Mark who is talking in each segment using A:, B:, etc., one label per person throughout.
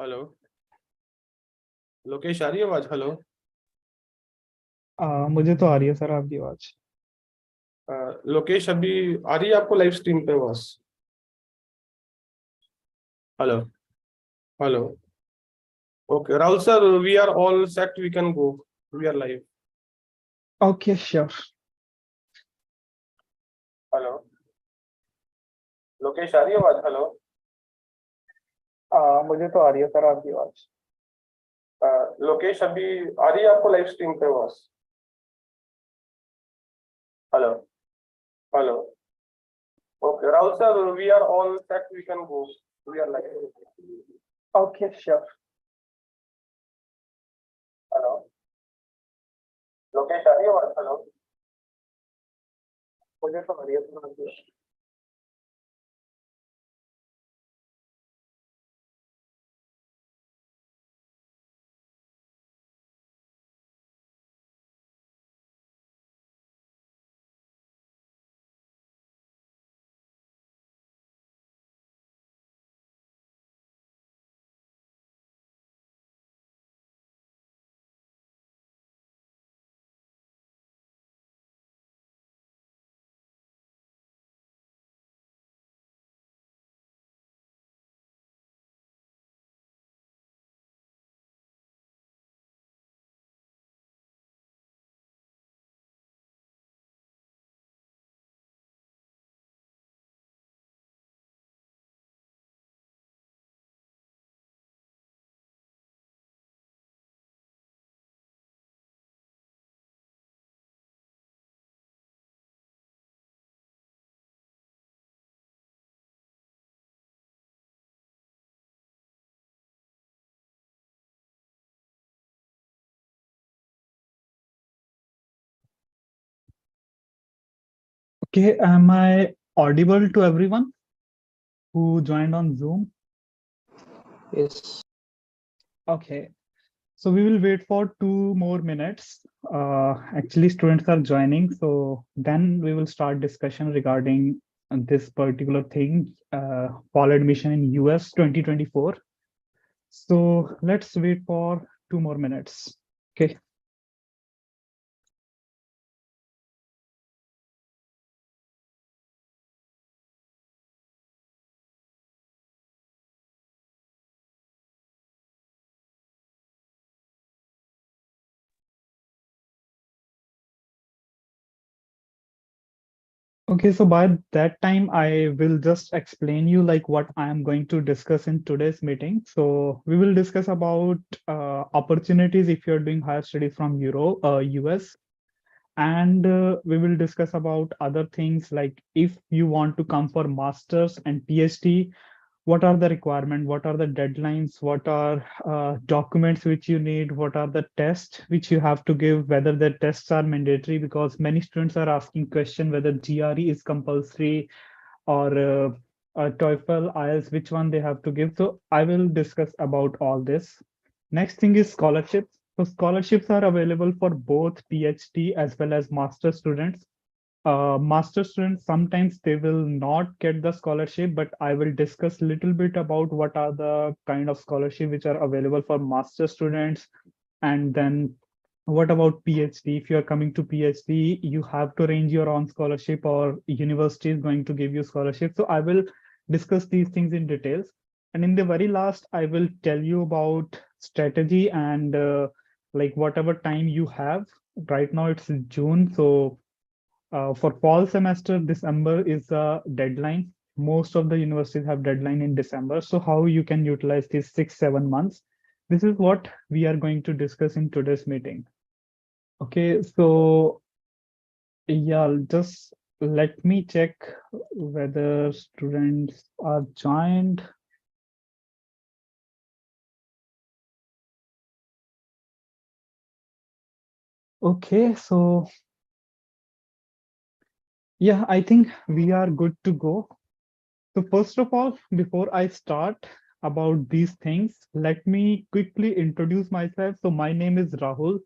A: Hello. Lokesh आ रही है आवाज? हेलो।
B: मुझे तो आ रही है सर आपकी आवाज।
A: लोकेश अभी आ रही है आपको लाइव स्ट्रीम पे आवाज? Hello. Hello. Okay Rahul sir, we are all set, we can go, we are live.
B: Okay sure.
A: Hello. Lokesh आ रही है आवाज? हेलो।
B: मुझे तो आ रही है सर आपकी आवाज।
A: लोकेश अभी आ रही है आपको लाइव स्ट्रीम पे आवाज? Hello. Hello. Okay Rahul sir, we are all set, we can go, we are live.
B: Okay sure.
A: Hello. Lokesh आ रही है आवाज? हेलो।
B: मुझे तो आ रही है सर आपकी आवाज। Okay, am I audible to everyone who joined on Zoom?
C: Yes.
B: Okay, so we will wait for 2 more minutes. Actually, students are joining, so then we will start discussion regarding this particular thing, fall admission in US 2024. So let's wait for 2 more minutes. Okay. Okay, so by that time, I will just explain you like what I am going to discuss in today's meeting. So we will discuss about opportunities if you're doing higher studies from US, and we will discuss about other things like if you want to come for masters and PhD, what are the requirements, what are the deadlines, what are documents which you need, what are the tests which you have to give, whether the tests are mandatory, because many students are asking question whether GRE is compulsory or TOEFL, IELTS, which one they have to give. So I will discuss about all this. Next thing is scholarships. So scholarships are available for both PhD as well as master students. Master students, sometimes they will not get the scholarship, but I will discuss little bit about what are the kind of scholarship which are available for master students. And then what about PhD? If you are coming to PhD, you have to arrange your own scholarship or university is going to give you scholarship. So I will discuss these things in details. And in the very last, I will tell you about strategy and like whatever time you have. Right now it's June, so for fall semester, December is the deadline. Most of the universities have deadline in December. So how you can utilize these 6, 7 months? This is what we are going to discuss in today's meeting. Okay, so yeah, just let me check whether students are joined. Okay, so yeah, I think we are good to go. So first of all, before I start about these things, let me quickly introduce myself. So my name is Rahul.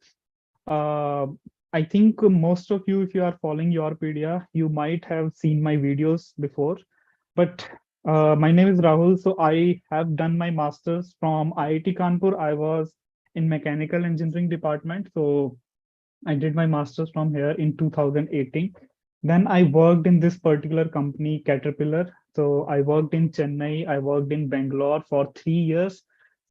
B: Uh, I think most of you, if you are following YourPedia, you might have seen my videos before, but My name is Rahul. So I have done my master's from IIT Kanpur. I was in mechanical engineering department. So I did my master's from here in 2018. Then I worked in this particular company, Caterpillar. So I worked in Chennai. I worked in Bangalore for 3 years.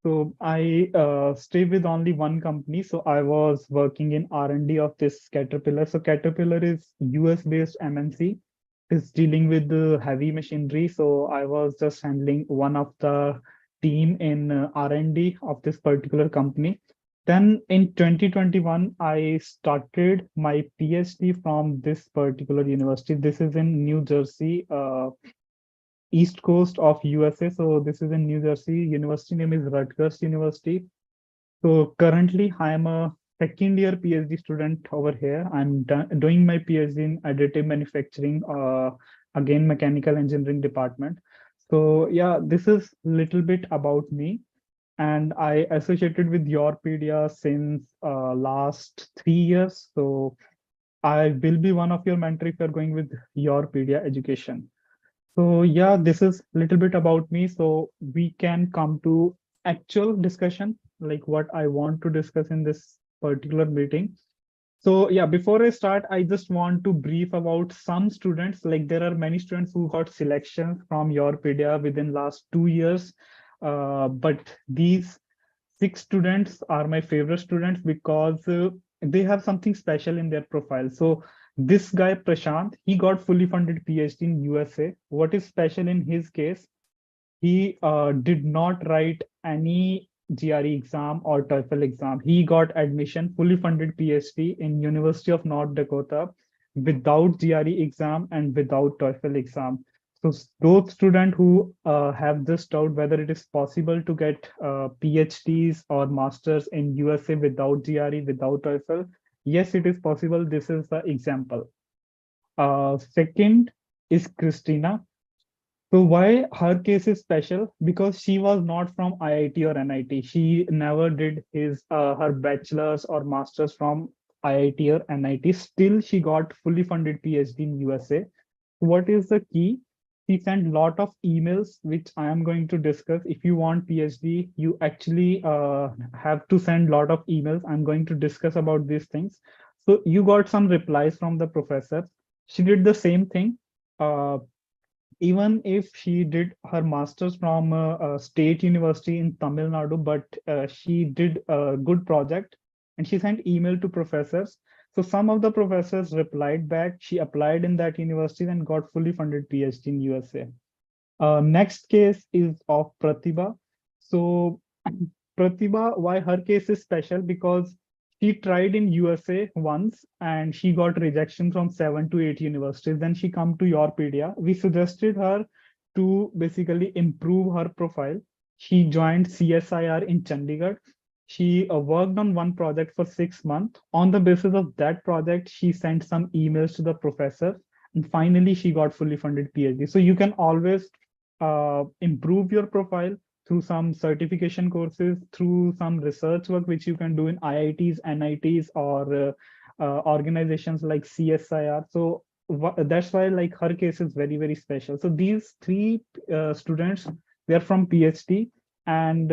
B: So I stay with only one company. So I was working in R&D of this Caterpillar. So Caterpillar is US based MNC, is dealing with the heavy machinery. So I was just handling one of the team in R&D of this particular company. Then in 2021, I started my PhD from this particular university. This is in New Jersey, east coast of USA. So this is in New Jersey. University name is Rutgers University. So currently, I am a second year PhD student over here. I'm doing my PhD in additive manufacturing, again, mechanical engineering department. So yeah, this is little bit about me. And I associated with YourPedia since last 3 years. So I will be one of your mentor if you're going with YourPedia education. So yeah, this is a little bit about me. So we can come to actual discussion, like what I want to discuss in this particular meeting. So yeah, before I start, I just want to brief about some students. Like there are many students who got selections from YourPedia within last 2 years. But these 6 students are my favorite students because they have something special in their profile. So this guy Prashant, he got fully funded PhD in USA. What is special in his case? He did not write any GRE exam or TOEFL exam. He got admission, fully funded PhD in University of North Dakota without GRE exam and without TOEFL exam. So those students who have this doubt whether it is possible to get PhDs or masters in USA without GRE, without TOEFL, yes, it is possible. This is the example. Second is Christina. So why her case is special? Because she was not from IIT or NIT. She never did her bachelor's or master's from IIT or NIT. Still, she got fully funded PhD in USA. What is the key? She sent lot of emails, which I am going to discuss. If you want PhD, you actually have to send lot of emails. I'm going to discuss about these things. So you got some replies from the professor. She did the same thing. Uh, Even if she did her master's from a state university in Tamil Nadu, but she did a good project and she sent email to professors. So some of the professors replied back. She applied in that university and got fully funded PhD in USA. Next case is of Pratibha. So Pratibha, why her case is special? Because she tried in USA once and she got rejection from 7 to 8 universities. Then she come to YourPedia. We suggested her to basically improve her profile. She joined CSIR in Chandigarh. She worked on one project for 6 months. On the basis of that project, she sent some emails to the professor, and finally she got fully funded PhD. So you can always improve your profile through some certification courses, through some research work which you can do in IITs, NITs, or organizations like CSIR. So that's why like her case is very, very special. So these three students, they're from PhD, and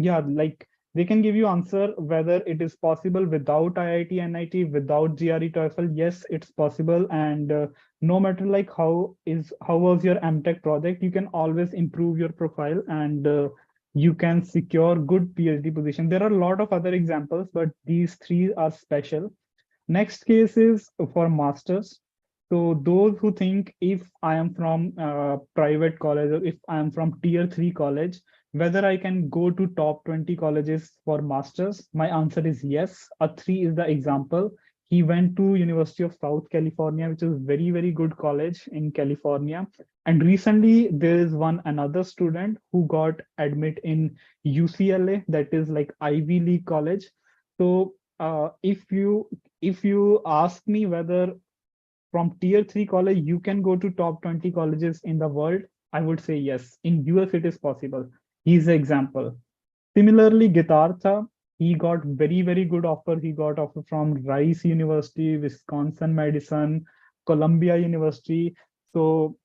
B: yeah, like they can give you answer whether it is possible without IIT, NIT, without GRE, TOEFL. Yes, it's possible, and no matter like how was your MTech project, you can always improve your profile and you can secure good PhD position. There are a lot of other examples, but these three are special. Next case is for masters. So those who think if I am from private college or if I am from tier 3 college, whether I can go to top 20 colleges for masters, my answer is yes. A 3 is the example. He went to University of South California, which is very, very good college in California. And recently there is one another student who got admit in UCLA, that is like Ivy League college. So if you ask me whether from tier 3 college you can go to top 20 colleges in the world, I would say yes. In US it is possible. He's the example. Similarly, Gitartha, he got very, very good offer. He got offer from Rice University, Wisconsin Madison, Columbia University. So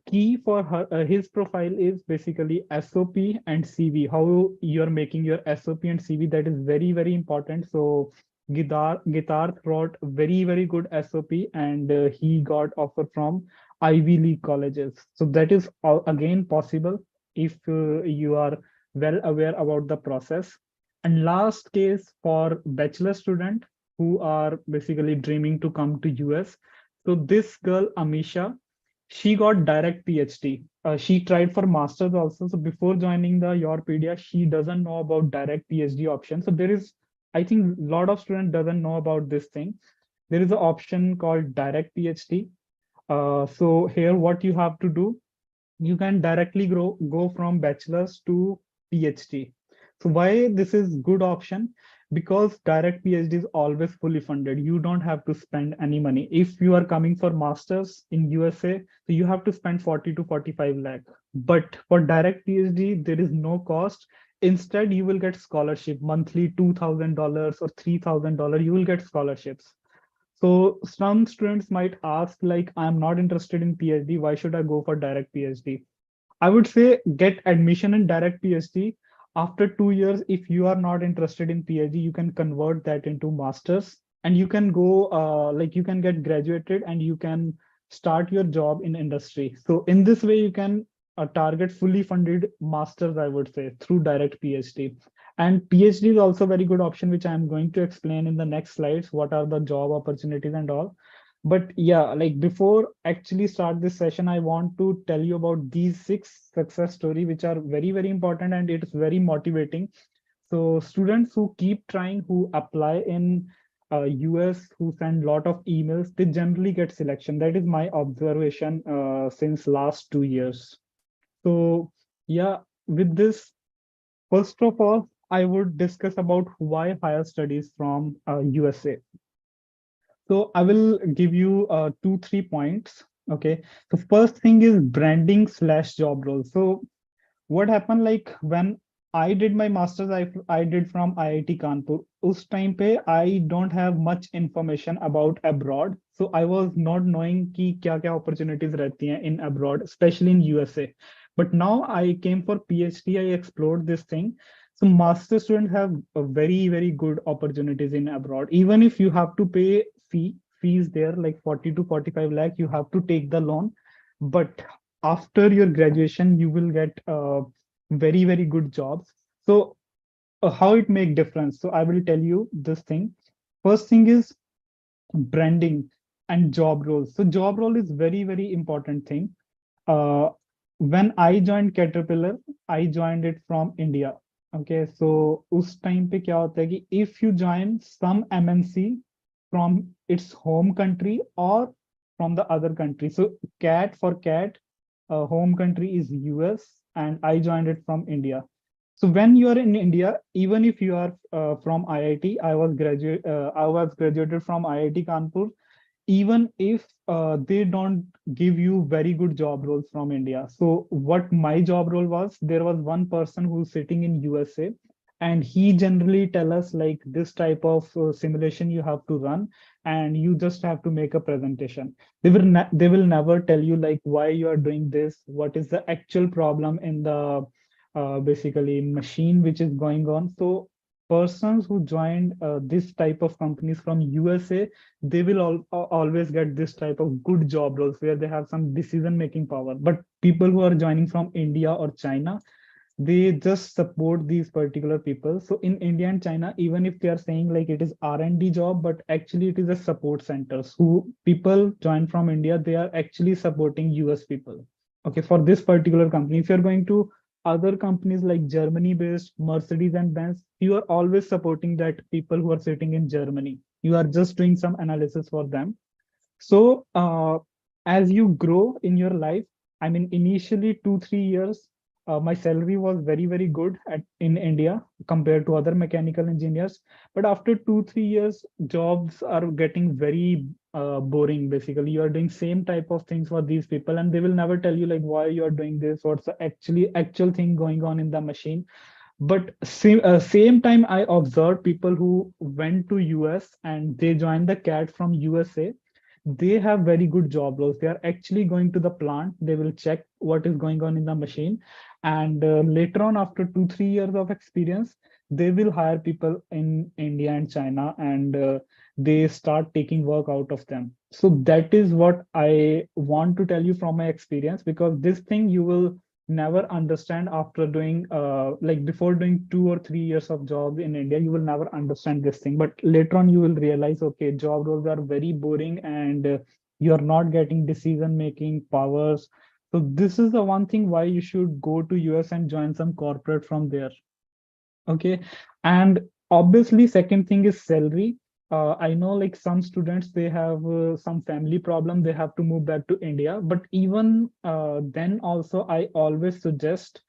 B: key for his profile is basically SOP and CV. How you're making your SOP and CV, that is very, very important. So Guitar wrote very good SOP, and he got offer from Ivy League colleges. So that is again possible if you are well aware about the process. And last case for bachelor student who are basically dreaming to come to US. So this girl, Amisha, she got direct PhD. She tried for masters also. So before joining the YourPedia, she doesn't know about direct PhD option. So there is, I think, a lot of students doesn't know about this thing. There is an option called direct PhD. So here, what you have to do, you can directly go from bachelor's to PhD. So why this is good option? Because direct PhD is always fully funded. You don't have to spend any money. If you are coming for masters in USA, so you have to spend 40 to 45 lakh. But for direct PhD, there is no cost. Instead, you will get scholarship monthly, $2,000 or $3,000. You will get scholarships. So some students might ask, like, I'm not interested in PhD. Why should I go for direct PhD? I would say get admission in direct PhD. After 2 years, if you are not interested in PhD, you can convert that into masters, and you can go like you can get graduated and you can start your job in industry. So in this way, you can target fully funded masters, I would say, through direct PhD. And PhD is also a very good option, which I'm going to explain in the next slides. What are the job opportunities and all. But yeah, like before actually start this session, I want to tell you about these 6 success stories, which are very important, and it's very motivating. So students who keep trying, who apply in US, who send lot of emails, they generally get selection. That is my observation since last 2 years. So yeah, with this, first of all, I would discuss about why higher studies from USA. So I will give you 2, 3 points. Okay. So first thing is branding slash job role. So what happened, like when I did my master's, I did from IIT Kanpur. Us time pe I don't have much information about abroad. So I was not knowing ki kya opportunities rehti hain in abroad, especially in USA. But now I came for PhD, I explored this thing. So master students have a very good opportunities in abroad. Even if you have to pay fees there, like 40 to 45 lakh, you have to take the loan. But after your graduation, you will get very good jobs. So how it make difference? So I will tell you this thing. First thing is branding and job roles. So job role is very important thing. uh, when I joined Caterpillar, I joined it from India. Okay, so उस time पे क्या होता है कि if you join some MNC from its home country or from the other country. So cat, home country is US, and I joined it from India. So when you are in India, even if you are from IIT, I was graduated from IIT Kanpur. Even if they don't give you very good job roles from India. So what my job role was, there was one person who's sitting in USA, and he generally tell us like this type of simulation you have to run, and you just have to make a presentation. They will never tell you like why you are doing this, what is the actual problem in the basically machine which is going on. So persons who joined this type of companies from USA, they will always get this type of good job roles where they have some decision making power. But people who are joining from India or China, they just support these particular people. So in India and China, even if they are saying like it is R&D job, but actually it is a support centers. Who people join from India, they are actually supporting US people. Okay, for this particular company. If you're going to other companies like Germany based Mercedes and Benz, you are always supporting that people who are sitting in Germany. You are just doing some analysis for them. So as you grow in your life, I mean, initially 2, 3 years, my salary was very good in India compared to other mechanical engineers. But after 2, 3 years, jobs are getting very boring. Basically, you are doing same type of things for these people, and they will never tell you like why you are doing this, what's the actual thing going on in the machine. But same time, I observed people who went to US and they joined the CAT from USA. they have very good job roles. They are actually going to the plant. They will check what is going on in the machine. And later on, after 2, 3 years of experience, they will hire people in India and China, and they start taking work out of them. So that is what I want to tell you from my experience, because this thing you will never understand after doing like before doing 2 or 3 years of job in India. You will never understand this thing, but later on you will realize, okay, job roles are very boring, and you're not getting decision making powers. So this is the one thing why you should go to US and join some corporate from there. Okay. And obviously, second thing is salary. I know like some students, they have some family problem, they have to move back to India. But even then also, I always suggest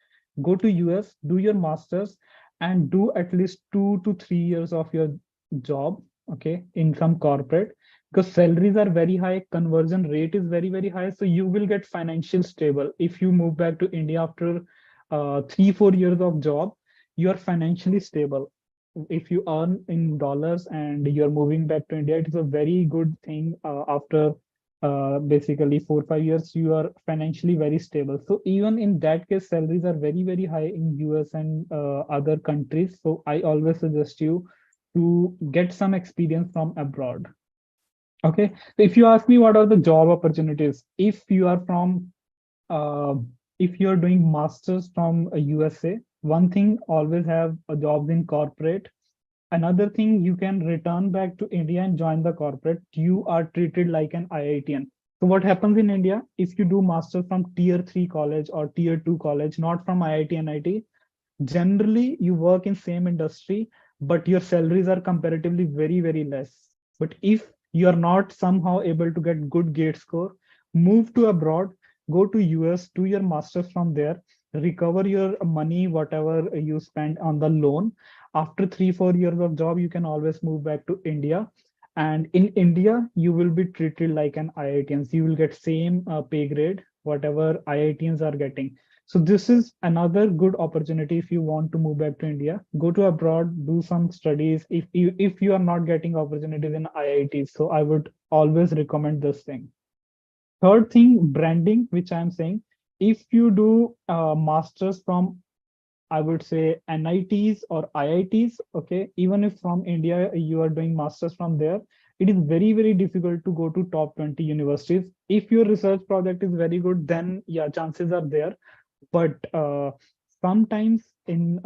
B: go to US, do your masters, and do at least 2 to 3 years of your job, okay, in some corporate, because salaries are very high, conversion rate is very, very high. So you will get financial stable. If you move back to India after 3, 4 years of job, you are financially stable. If you earn in dollars and you're moving back to India, it is a very good thing. After basically 4, 5 years, you are financially very stable. So even in that case, salaries are very, very high in US and other countries. So I always suggest you to get some experience from abroad. Okay. So if you ask me what are the job opportunities, if you are from uh, if you're doing masters from USA, one thing, always have a job in corporate. Another thing, you can return back to India and join the corporate. You are treated like an IITian. So what happens in India, if you do masters from tier 3 college or tier 2 college, not from IIT and IT, generally you work in same industry, but your salaries are comparatively very, very less. But if you are not somehow able to get good gate score, move to abroad, go to US, do your masters from there, recover your money whatever you spent on the loan. After 3, 4 years of job, you can always move back to India. And in India, you will be treated like an IITians. You will get same pay grade whatever IITians are getting. So this is another good opportunity. If you want to move back to India, go to abroad, do some studies. If you are not getting opportunities in IITs, so I would always recommend this thing. Third thing, branding, which I'm saying, if you do masters from, I would say, NITs or IITs, okay, even if from India you are doing masters from there, it is very, very difficult to go to top 20 universities. If your research project is very good, then yeah, chances are there. But sometimes in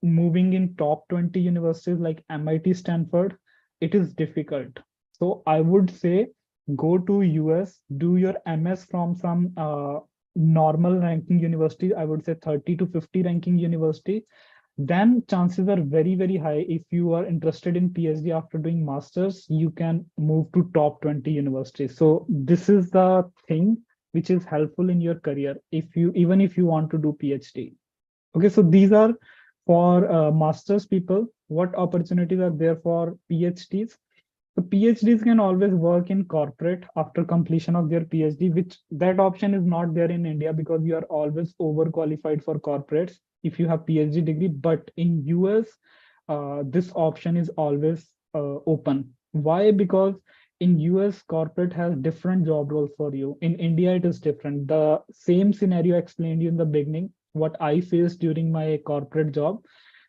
B: moving in top 20 universities like MIT, Stanford, it is difficult. So I would say go to US, do your MS from some normal ranking university, I would say 30 to 50 ranking university. Then chances are very, very high. If you are interested in PhD after doing masters, you can move to top 20 universities. So this is the thing which is helpful in your career, if you, even if you want to do PhD. Okay, so these are for masters people. What opportunities are there for PhDs? So PhDs can always work in corporate after completion of their PhD, which that option is not there in India, because you are always overqualified for corporates if you have PhD degree. But in US, this option is always open. Why? Because in US, corporate has different job roles for you. In India, it is different. The same scenario I explained you in the beginning, what I faced during my corporate job,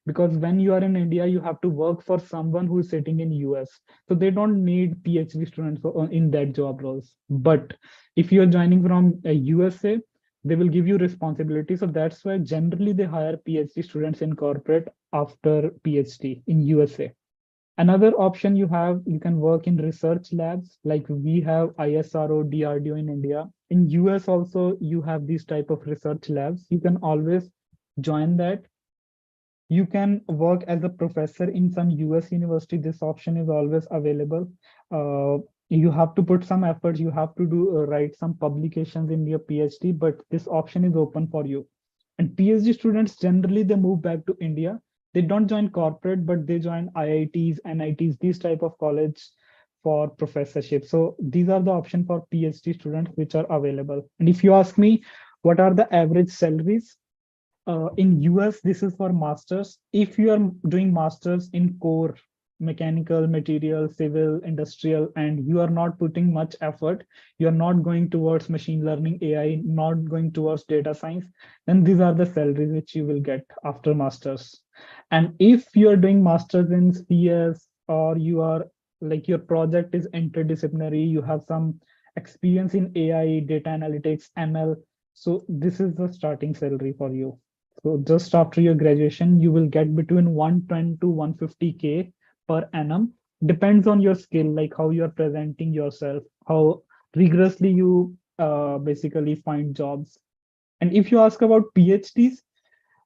B: because when you are in India, you have to work for someone who is sitting in US. So they don't need PhD students in that job roles. But if you're joining from USA, they will give you responsibility. So that's why generally they hire PhD students in corporate after PhD in USA. Another option you have, you can work in research labs, like we have ISRO, DRDO in India. In US also, you have these type of research labs. You can always join that. You can work as a professor in some US university. This option is always available. You have to put some effort. You have to do write some publications in your PhD, but this option is open for you. And PhD students generally they move back to India. They don't join corporate, but they join IITs, NITs, these type of college for professorship. So these are the option for PhD students which are available. And if you ask me, what are the average salaries? In US, this is for masters. If you are doing masters in core, mechanical, material, civil, industrial, and you are not putting much effort, you're not going towards machine learning, AI, not going towards data science, then these are the salaries which you will get after masters. And if you are doing masters in CS, or you are like your project is interdisciplinary, you have some experience in AI, data analytics, ML, so this is the starting salary for you. So just after your graduation, you will get between 110 to 150K per annum. Depends on your skill, like how you are presenting yourself, how rigorously you basically find jobs. And if you ask about PhDs,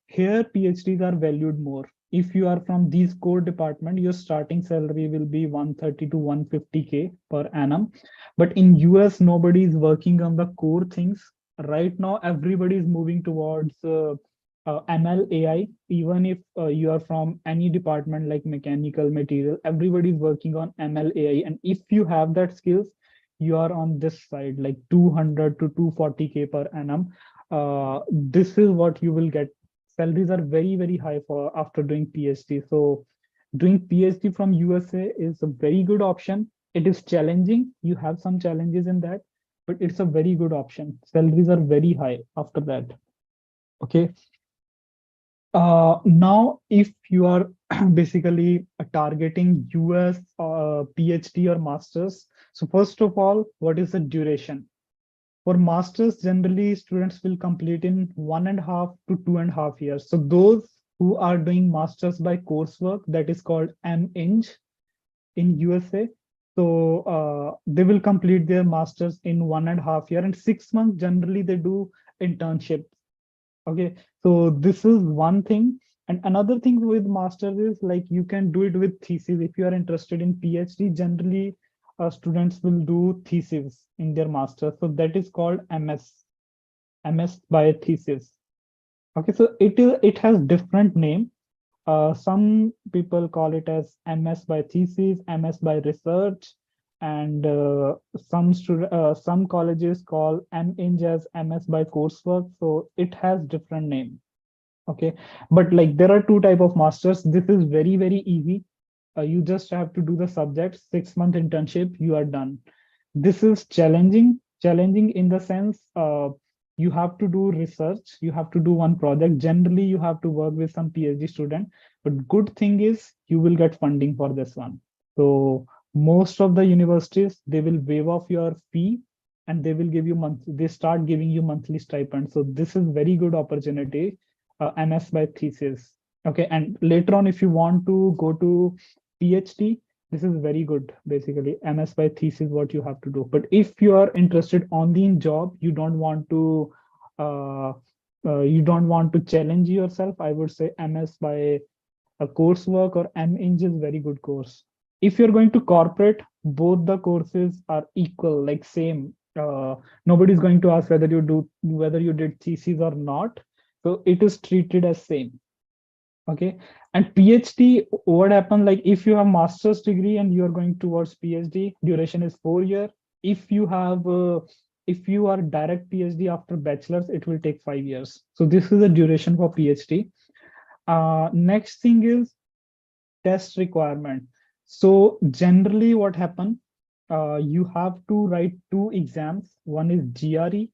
B: here PhDs are valued more. If you are from these core department, your starting salary will be 130 to 150K per annum. But in US, nobody is working on the core things. Right now, everybody is moving towards ML AI. Even if you are from any department like mechanical, material, everybody is working on ML AI. And if you have that skills, you are on this side, like 200 to 240K per annum. This is what you will get. Salaries are very, very high for after doing PhD. So doing PhD from USA is a very good option. It is challenging. You have some challenges in that, but it's a very good option. Salaries are very high after that. Okay. Now, if you are basically targeting US PhD or masters, so first of all, what is the duration? For masters, generally students will complete in 1.5 to 2.5 years. So those who are doing masters by coursework, that is called MEng in USA. So they will complete their masters in 1.5 years, and 6 months generally they do internship. Okay, so this is one thing. And another thing with masters is like you can do it with thesis. If you are interested in PhD, generally students will do thesis in their master. So that is called MS by thesis. Okay, so it has different name. Some people call it as MS by thesis, MS by research, and some colleges call MEng as MS by coursework. So it has different name. Okay, but like there are two type of masters. This is very, very easy. You just have to do the subject, 6-month internship, you are done. This is challenging in the sense you have to do research, you have to do one project. Generally, you have to work with some PhD student, but good thing is you will get funding for this one. So most of the universities, they will waive off your fee and they will give you they start giving you monthly stipend. So this is very good opportunity, MS by thesis. Okay, and later on, if you want to go to PhD, this is very good. Basically, MS by thesis what you have to do. But if you are interested only in job, uh, you don't want to challenge yourself, I would say MS by a coursework or MEng is very good course. If you're going to corporate, both the courses are equal, like same. Nobody's going to ask whether you did thesis or not. So it is treated as same. Okay, and PhD, what happened, like if you have master's degree and you are going towards PhD, duration is 4 years. If you are direct PhD after bachelor's, it will take 5 years. So this is the duration for PhD. Next thing is test requirement. So generally what happen, you have to write 2 exams. One is GRE,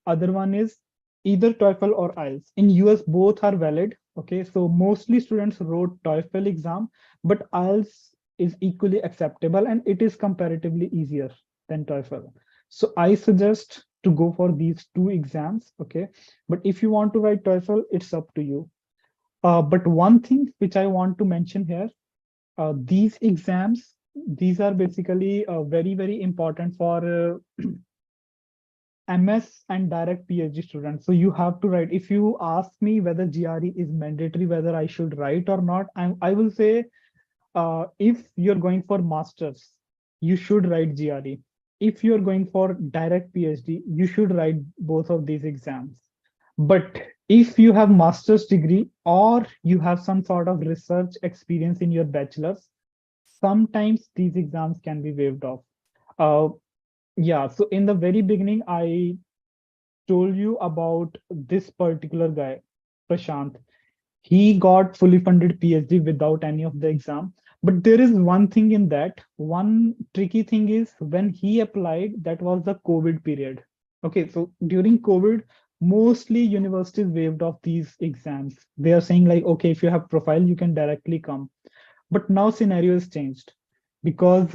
B: other one is either TOEFL or IELTS. In US, both are valid. Okay, so mostly students wrote TOEFL exam, but IELTS is equally acceptable and it is comparatively easier than TOEFL. So I suggest to go for these 2 exams. Okay, but if you want to write TOEFL, it's up to you. But one thing which I want to mention here, these exams, these are basically very, very important for MS and direct PhD students. So you have to write. If you ask me whether GRE is mandatory, whether I should write or not, I will say if you're going for masters, you should write GRE. If you're going for direct PhD, you should write both of these exams. But if you have master's degree or you have some sort of research experience in your bachelor's, sometimes these exams can be waived off. Uh, yeah, so in the very beginning, I told you about this particular guy, Prashant. He got fully funded PhD without any of the exam. But there is one thing in that. One tricky thing is when he applied, that was the COVID period. Okay, so during COVID, mostly universities waived off these exams. They are saying like, okay, if you have profile, you can directly come. But now scenario is changed because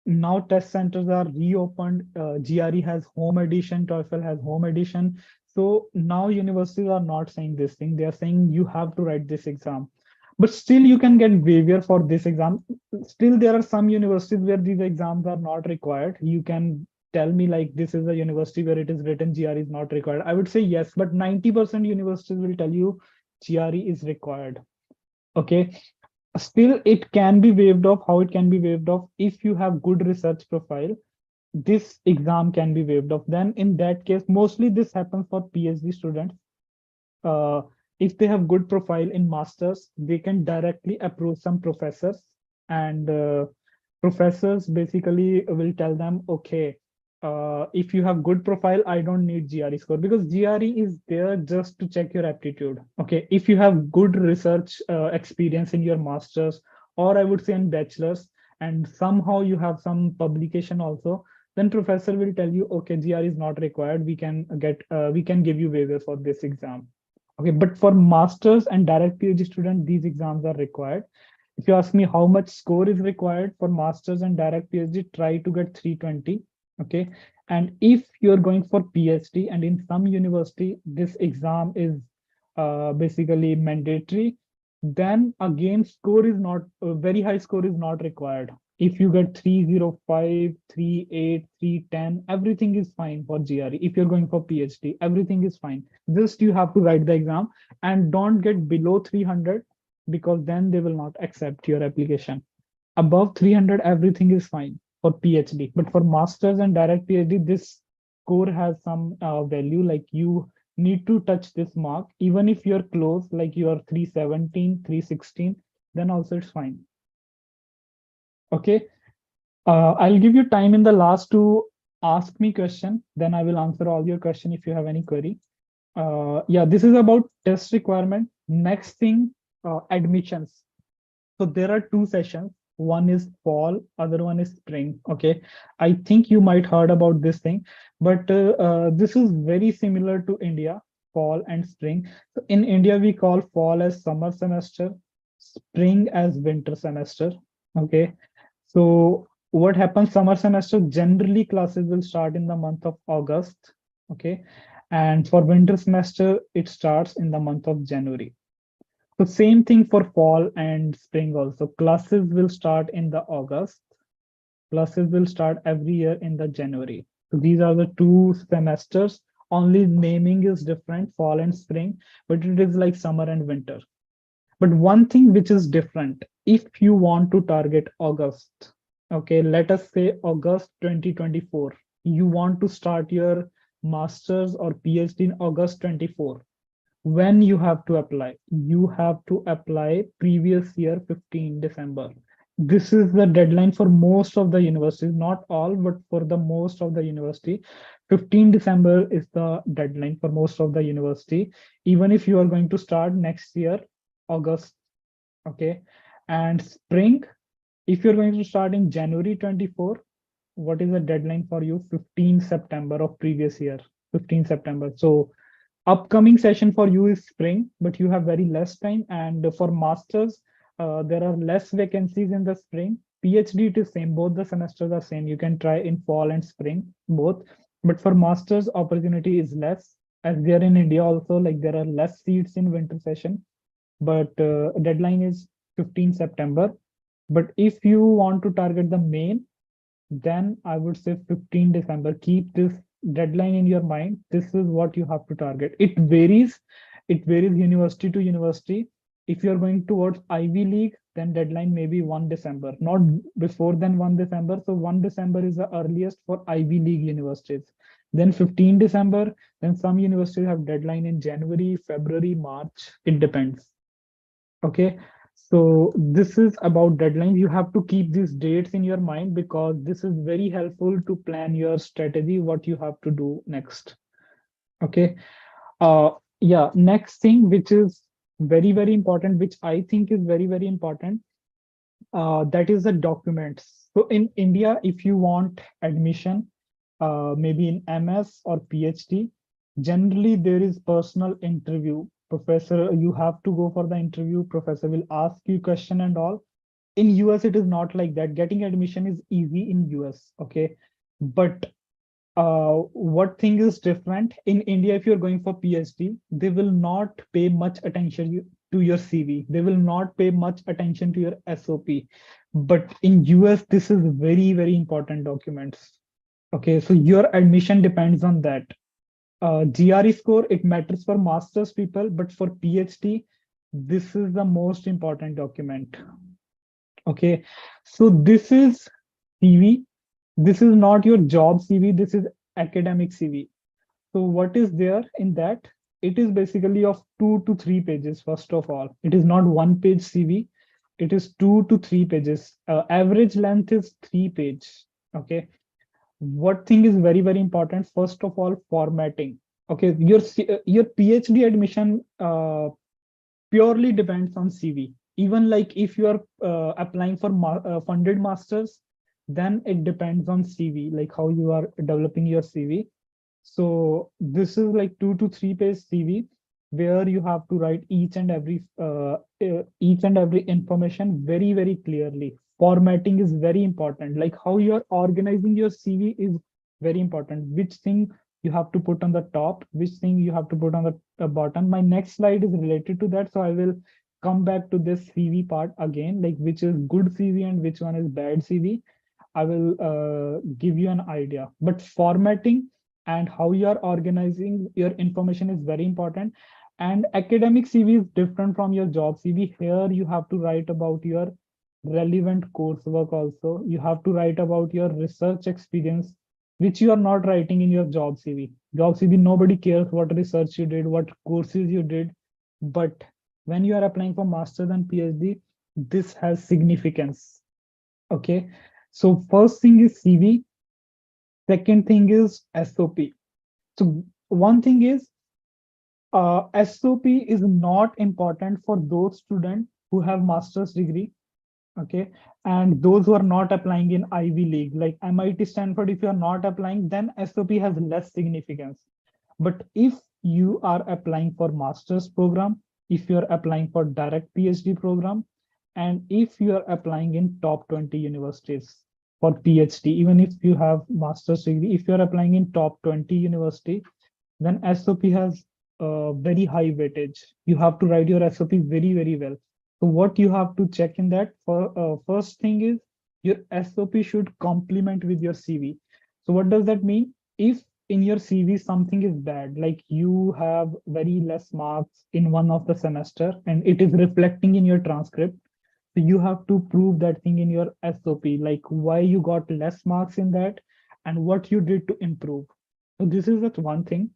B: now test centers are reopened. GRE has home edition, TOEFL has home edition. So now universities are not saying this thing. They are saying you have to write this exam. But still you can get waiver for this exam. Still there are some universities where these exams are not required. You can tell me like this is a university where it is written GRE is not required. I would say yes, but 90% universities will tell you GRE is required. Okay, still it can be waived off. How it can be waived off? If you have good research profile, this exam can be waived off. Then in that case, mostly this happens for PhD students. uh, if they have good profile in masters, they can directly approach some professors, and professors basically will tell them, okay, if you have good profile, I don't need GRE score, because GRE is there just to check your aptitude. Okay, if you have good research experience in your masters, or I would say in bachelor's, and somehow you have some publication also, then professor will tell you, okay, GRE is not required, we can give you waiver for this exam. Okay, but for masters and direct PhD student, these exams are required. If you ask me how much score is required for masters and direct PhD, try to get 320. Okay, and if you're going for PhD and in some university this exam is basically mandatory, then again score is not very high score is not required. If you get 305, 38, 310, everything is fine for GRE. If you're going for PhD, everything is fine. Just you have to write the exam and don't get below 300, because then they will not accept your application. Above 300, everything is fine for PhD. But for masters and direct PhD, this score has some value. Like you need to touch this mark, even if you're close, like you are 317, 316, then also it's fine. Okay. I'll give you time in the last to ask me question. Then I will answer all your question if you have any query. Yeah, this is about test requirement. Next thing, admissions. So there are two sessions. One is fall, other one is spring. Okay, I think you might heard about this thing, but this is very similar to India, fall and spring. So in India, we call fall as summer semester, spring as winter semester. Okay, so what happens summer semester? Generally, classes will start in the month of August. Okay, and for winter semester, it starts in the month of January. So same thing for fall and spring also. Classes will start in the August. Classes will start every year in the January. So these are the two semesters. Only naming is different, fall and spring, but it is like summer and winter. But one thing which is different, if you want to target August, okay, let us say August 2024, you want to start your master's or PhD in August 24. When you have to apply, you have to apply previous year 15 December. This is the deadline for most of the universities, not all, but for the most of the university. 15 December is the deadline for most of the university, even if you are going to start next year August. Okay, and spring, if you're going to start in January 24, what is the deadline for you? 15 September of previous year, 15 September. So upcoming session for you is spring, but you have very less time. And for masters, there are less vacancies in the spring. PhD, it is same, both the semesters are same. You can try in fall and spring both, but for masters opportunity is less, as they are in India also, like there are less seats in winter session, but deadline is 15 September. But if you want to target the main, then I would say 15 December. Keep this deadline in your mind. This is what you have to target. It varies. It varies university to university. If you're going towards Ivy League, then deadline may be 1 December, not before than 1 December. So 1 December is the earliest for Ivy League universities. Then 15 December, then some universities have deadline in January, February, March. It depends. Okay, so this is about deadlines. You have to keep these dates in your mind, because this is very helpful to plan your strategy, what you have to do next. Okay, yeah, next thing which is very important, which I think is very important, That is the documents. So in India, if you want admission, maybe in MS or PhD, generally there is personal interview. Professor, you have to go for the interview. Professor will ask you question and all. In US, it is not like that. Getting admission is easy in US, okay? But what thing is different in India? If you're going for PhD, they will not pay much attention to your CV. They will not pay much attention to your SOP. But in US, this is very, very important documents. Okay, so your admission depends on that. GRE score, it matters for master's people, but for PhD, this is the most important document. Okay, so this is CV. This is not your job CV. This is academic CV. So what is there in that? It is basically of 2 to 3 pages. First of all, it is not one page CV. It is 2 to 3 pages. Average length is 3 page. Okay. What thing is very, very important? First of all, formatting. Okay, your PhD admission purely depends on CV. Even like if you are applying for funded masters, then it depends on CV, like how you are developing your CV. So this is like 2 to 3 page CV where you have to write each and every information very, very clearly. Formatting is very important. Like how you are organizing your CV is very important. Which thing you have to put on the top, which thing you have to put on the bottom. My next slide is related to that. So I will come back to this CV part again, like which is good CV and which one is bad CV. I will give you an idea. But formatting and how you are organizing your information is very important. And academic CV is different from your job CV. Here you have to write about your relevant coursework also. You have to write about your research experience, which you are not writing in your job CV. Job CV, nobody cares what research you did, what courses you did. But when you are applying for master's and PhD, this has significance. Okay. So first thing is CV. Second thing is SOP. So one thing is SOP is not important for those students who have master's degree. Okay, and those who are not applying in Ivy League, like MIT, Stanford, if you are not applying, then SOP has less significance. But if you are applying for master's program, if you're applying for direct PhD program, and if you are applying in top 20 universities for PhD, even if you have master's degree, if you're applying in top 20 university, then SOP has very high weightage. You have to write your SOP very, very well. So what you have to check in that for first thing is your SOP should complement with your CV. So what does that mean? If in your CV something is bad, like you have very less marks in one of the semester and it is reflecting in your transcript, so you have to prove that thing in your SOP, like why you got less marks in that and what you did to improve. So this is that one thing.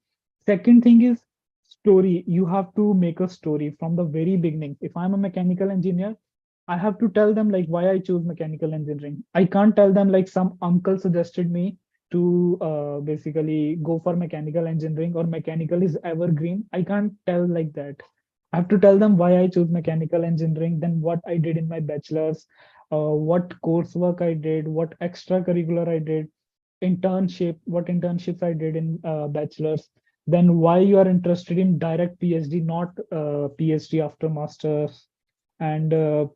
B: Second thing is story. You have to make a story from the very beginning. If I'm a mechanical engineer, I have to tell them like why I choose mechanical engineering. I can't tell them like some uncle suggested me to basically go for mechanical engineering or mechanical is evergreen. I can't tell like that. I have to tell them why I chose mechanical engineering, then what I did in my bachelor's, what coursework I did, what extracurricular I did, what internships I did in bachelor's, then why you are interested in direct PhD, not PhD after master's, and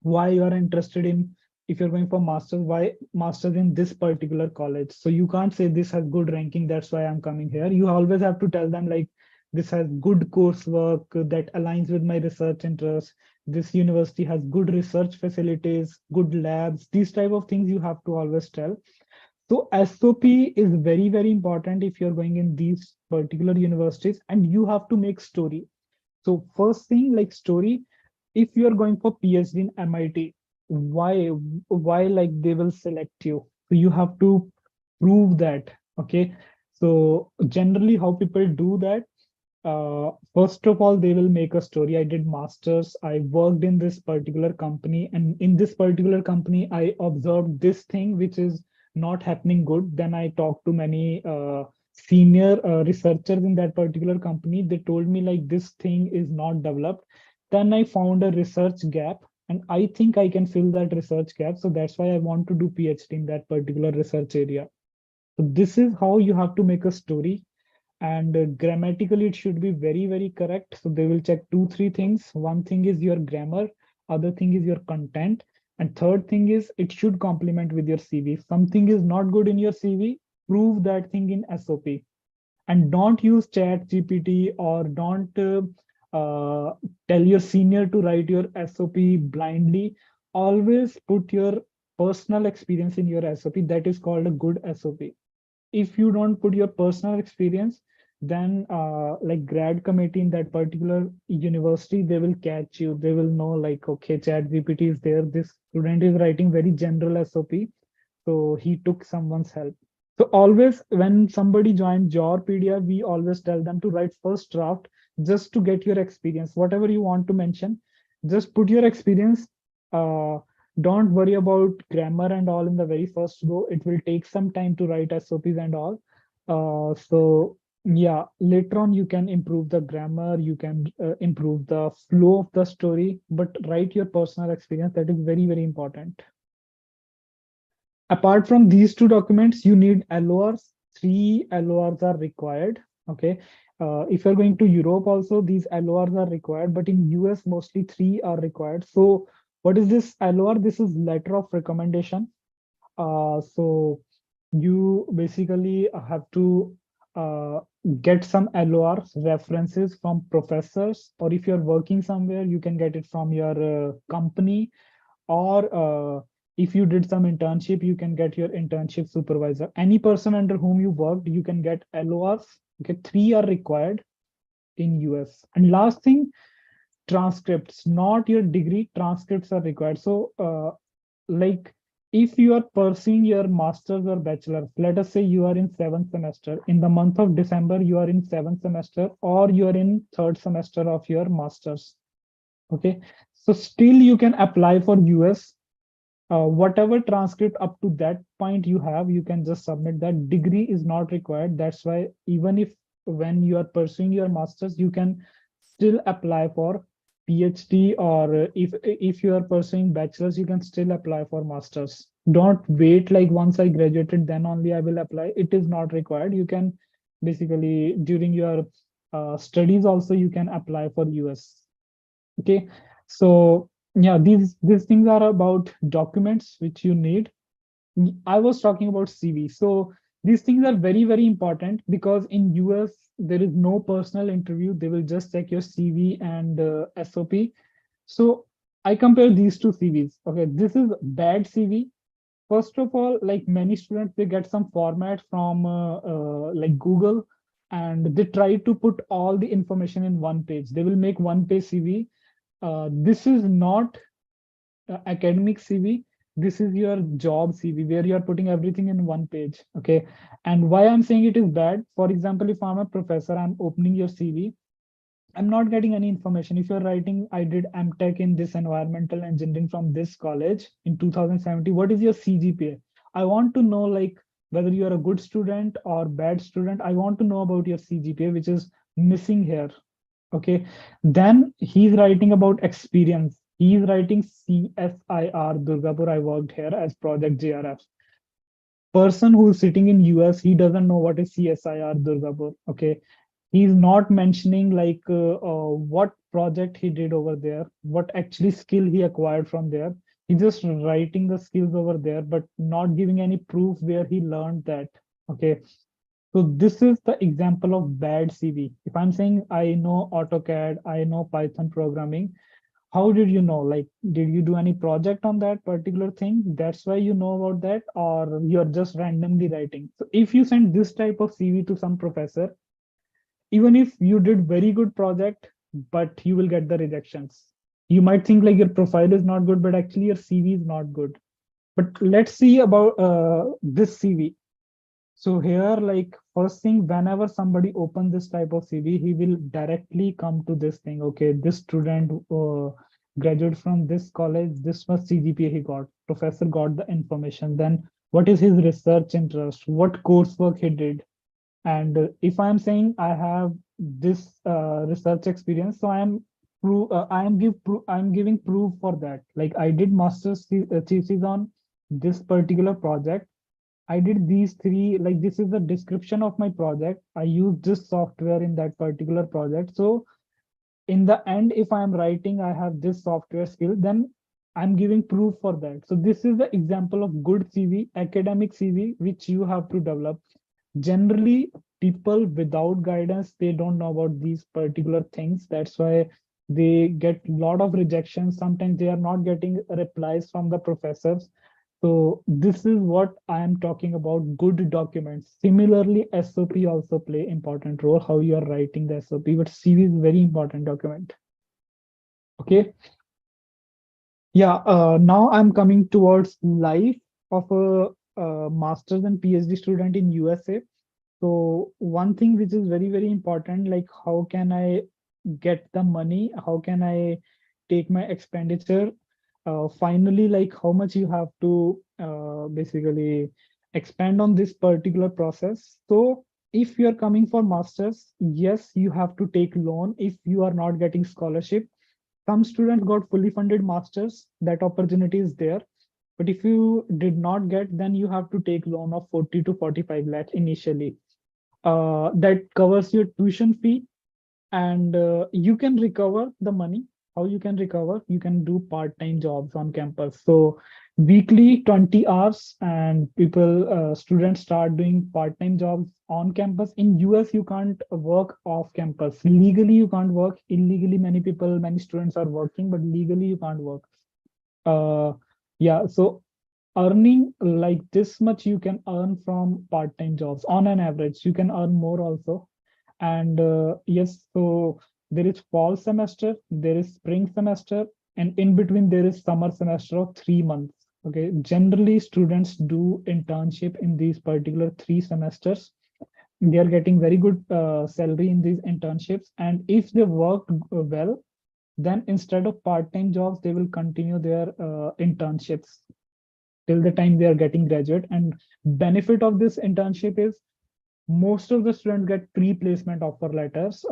B: why you are interested in, if you're going for master's, why master's in this particular college. So you can't say this has good ranking, that's why I'm coming here. You always have to tell them like this has good coursework that aligns with my research interests. This university has good research facilities, good labs, these type of things you have to always tell. So SOP is very, very important if you're going in these particular universities, and you have to make story. So first thing, like story, if you're going for PhD in MIT, why like they will select you? So you have to prove that. Okay. So generally how people do that, first of all, they will make a story. I did masters, I worked in this particular company, and in this particular company I observed this thing which is not happening good. Then I talked to many senior researchers in that particular company. They told me like this thing is not developed. Then I found a research gap and I think I can fill that research gap. So that's why I want to do PhD in that particular research area. So this is how you have to make a story. And grammatically, it should be very, very correct. So they will check two, three things. One thing is your grammar, other thing is your content, and third thing is it should complement with your CV. If something is not good in your CV, prove that thing in SOP. And don't use chat GPT, or don't tell your senior to write your SOP blindly. Always put your personal experience in your SOP. That is called a good SOP. If you don't put your personal experience, then like grad committee in that particular university, they will catch you. They will know like, okay, chat GPT is there, this student is writing very general SOP, so he took someone's help. So always when somebody joins YourPedia, we always tell them to write first draft just to get your experience. Whatever you want to mention, just put your experience. Uh, don't worry about grammar and all in the very first go. It will take some time to write SOPs and all. So yeah, later on you can improve the grammar, you can improve the flow of the story, but write your personal experience. That is very, very important. Apart from these two documents, you need LORs. 3 LORs are required. Okay. If you're going to Europe also, these LORs are required, but in US, mostly 3 are required. So what is this LOR? This is letter of recommendation. So you basically have to get some LORs, references from professors, or if you're working somewhere, you can get it from your company, or if you did some internship, you can get your internship supervisor. Any person under whom you worked, you can get LORs. Okay, 3 are required in US. And last thing, transcripts, not your degree, transcripts are required. So like if you are pursuing your master's or bachelor, let us say you are in 7th semester, in the month of December, you are in 7th semester, or you are in 3rd semester of your master's. Okay, so still you can apply for US. Whatever transcript up to that point you have, you can just submit that. Degree is not required. That's why even if when you are pursuing your master's, you can still apply for PhD, or if you are pursuing bachelor's, you can still apply for master's. Don't wait like once I graduated, then only I will apply. It is not required. You can basically during your studies also, you can apply for US. Okay, so yeah, these things are about documents which you need. I was talking about CV. So these things are very, very important, because in US there is no personal interview. They will just check your CV and SOP. So I compare these two CVs. Okay, this is bad CV. First of all, like many students, they get some format from like Google, and they try to put all the information in one page. They will make one page CV. This is not academic CV. This is your job CV, where you are putting everything in one page. Okay. And why I'm saying it is bad, for example, if I'm a professor, I'm opening your CV, I'm not getting any information. If you're writing, I did MTech in this environmental engineering from this college in 2017, what is your CGPA? I want to know like whether you're a good student or bad student. I want to know about your CGPA, which is missing here. Okay, then he's writing about experience. He's writing CSIR Durgapur. I worked here as project JRF. Person who's sitting in US, he doesn't know what is CSIR Durgapur. Okay, he's not mentioning like what project he did over there, what actually skill he acquired from there. He's just writing the skills over there, but not giving any proof where he learned that. Okay, so this is the example of bad CV. If I'm saying I know AutoCAD, I know Python programming, how did you know? Like, did you do any project on that particular thing? That's why you know about that, or you're just randomly writing. So if you send this type of CV to some professor, even if you did very good project, but you will get the rejections. You might think like your profile is not good, but actually your CV is not good. But let's see about this CV. So here, like first thing, whenever somebody open this type of CV, he will directly come to this thing. Okay, this student graduate from this college, this much CGPA he got. Professor got the information. Then what is his research interest? What coursework he did? And if I'm saying I have this research experience, so I'm proof. I am giving proof for that. Like I did master's thesis on this particular project. I did these three. Like this is the description of my project. I used this software in that particular project. So in the end, if I am writing, I have this software skill, then I'm giving proof for that. So this is the example of good CV, academic CV, which you have to develop. Generally, people without guidance, they don't know about these particular things. That's why they get a lot of rejections. Sometimes they are not getting replies from the professors. So this is what I am talking about, good documents. Similarly, SOP also play important role, how you are writing the SOP, but CV is very important document. Okay. Yeah, now I'm coming towards life of a master's and PhD student in USA. So one thing which is very, very important, like how can I get the money? How can I take my expenditure? Finally, like how much you have to basically expand on this particular process. So if you're coming for masters, yes, you have to take loan if you are not getting scholarship. Some students got fully funded masters, that opportunity is there. But if you did not get, then you have to take loan of 40 to 45 lakhs initially. That covers your tuition fee, and you can recover the money. How you can recover? You can do part-time jobs on campus. So weekly 20 hours, and students start doing part-time jobs on campus. In US, you can't work off campus. Legally, you can't work. Illegally, many students are working, but legally you can't work. Uh, yeah, so earning like this much you can earn from part-time jobs on an average. You can earn more also. And yes, so there is fall semester, there is spring semester, and in between there is summer semester of 3 months. Okay, generally students do internship in these particular 3 semesters. They are getting very good salary in these internships, and if they work well, then instead of part-time jobs, they will continue their internships till the time they are getting graduate. And benefit of this internship is most of the students get pre-placement offer letters.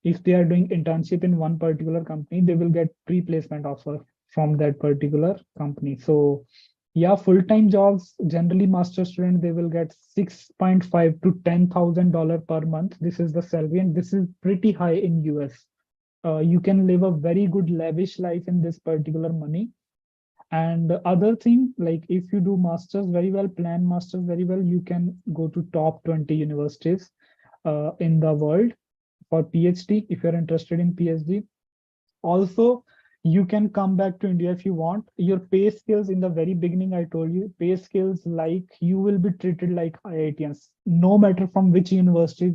B: If they are doing internship in one particular company, they will get pre-placement offer from that particular company. So yeah, full-time jobs, generally master student, they will get 6.5 to $10,000 per month. This is the salary, and this is pretty high in US. You can live a very good lavish life in this particular money. And the other thing, like if you do masters very well, plan masters very well, you can go to top 20 universities in the world for PhD if you're interested in PhD. Also, you can come back to India if you want. Your pay scales in the very beginning, I told you, pay scales like you will be treated like IITians, no matter from which university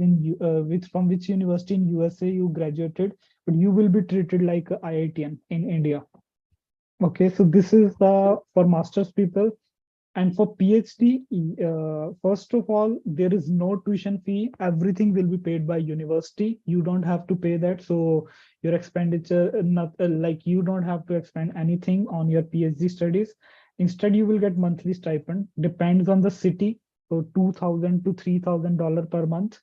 B: from which university in USA you graduated, but you will be treated like a IITian in India. Okay, so this is the for master's people. And for PhD, first of all, there is no tuition fee. Everything will be paid by university. You don't have to pay that. So your expenditure, not like you don't have to expend anything on your PhD studies. Instead, you will get monthly stipend. Depends on the city. So $2,000 to $3,000 per month.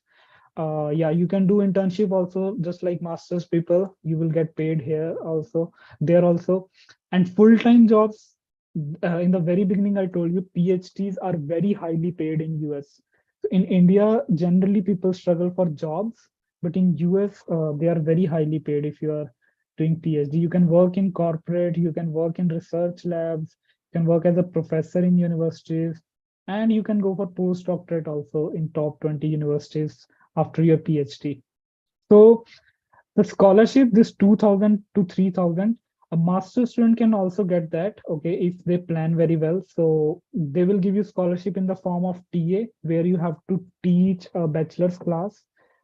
B: Yeah, you can do internship also, just like master's people. You will get paid here also, there also. And full-time jobs, in the very beginning, I told you PhDs are very highly paid in US. In India, generally people struggle for jobs, but in US, they are very highly paid if you are doing PhD. You can work in corporate, you can work in research labs, you can work as a professor in universities, and you can go for postdoctorate also in top 20 universities after your PhD. So the scholarship, this 2,000 to 3,000, a master student can also get that, okay, if they plan very well. So they will give you scholarship in the form of TA, where you have to teach a bachelor's class.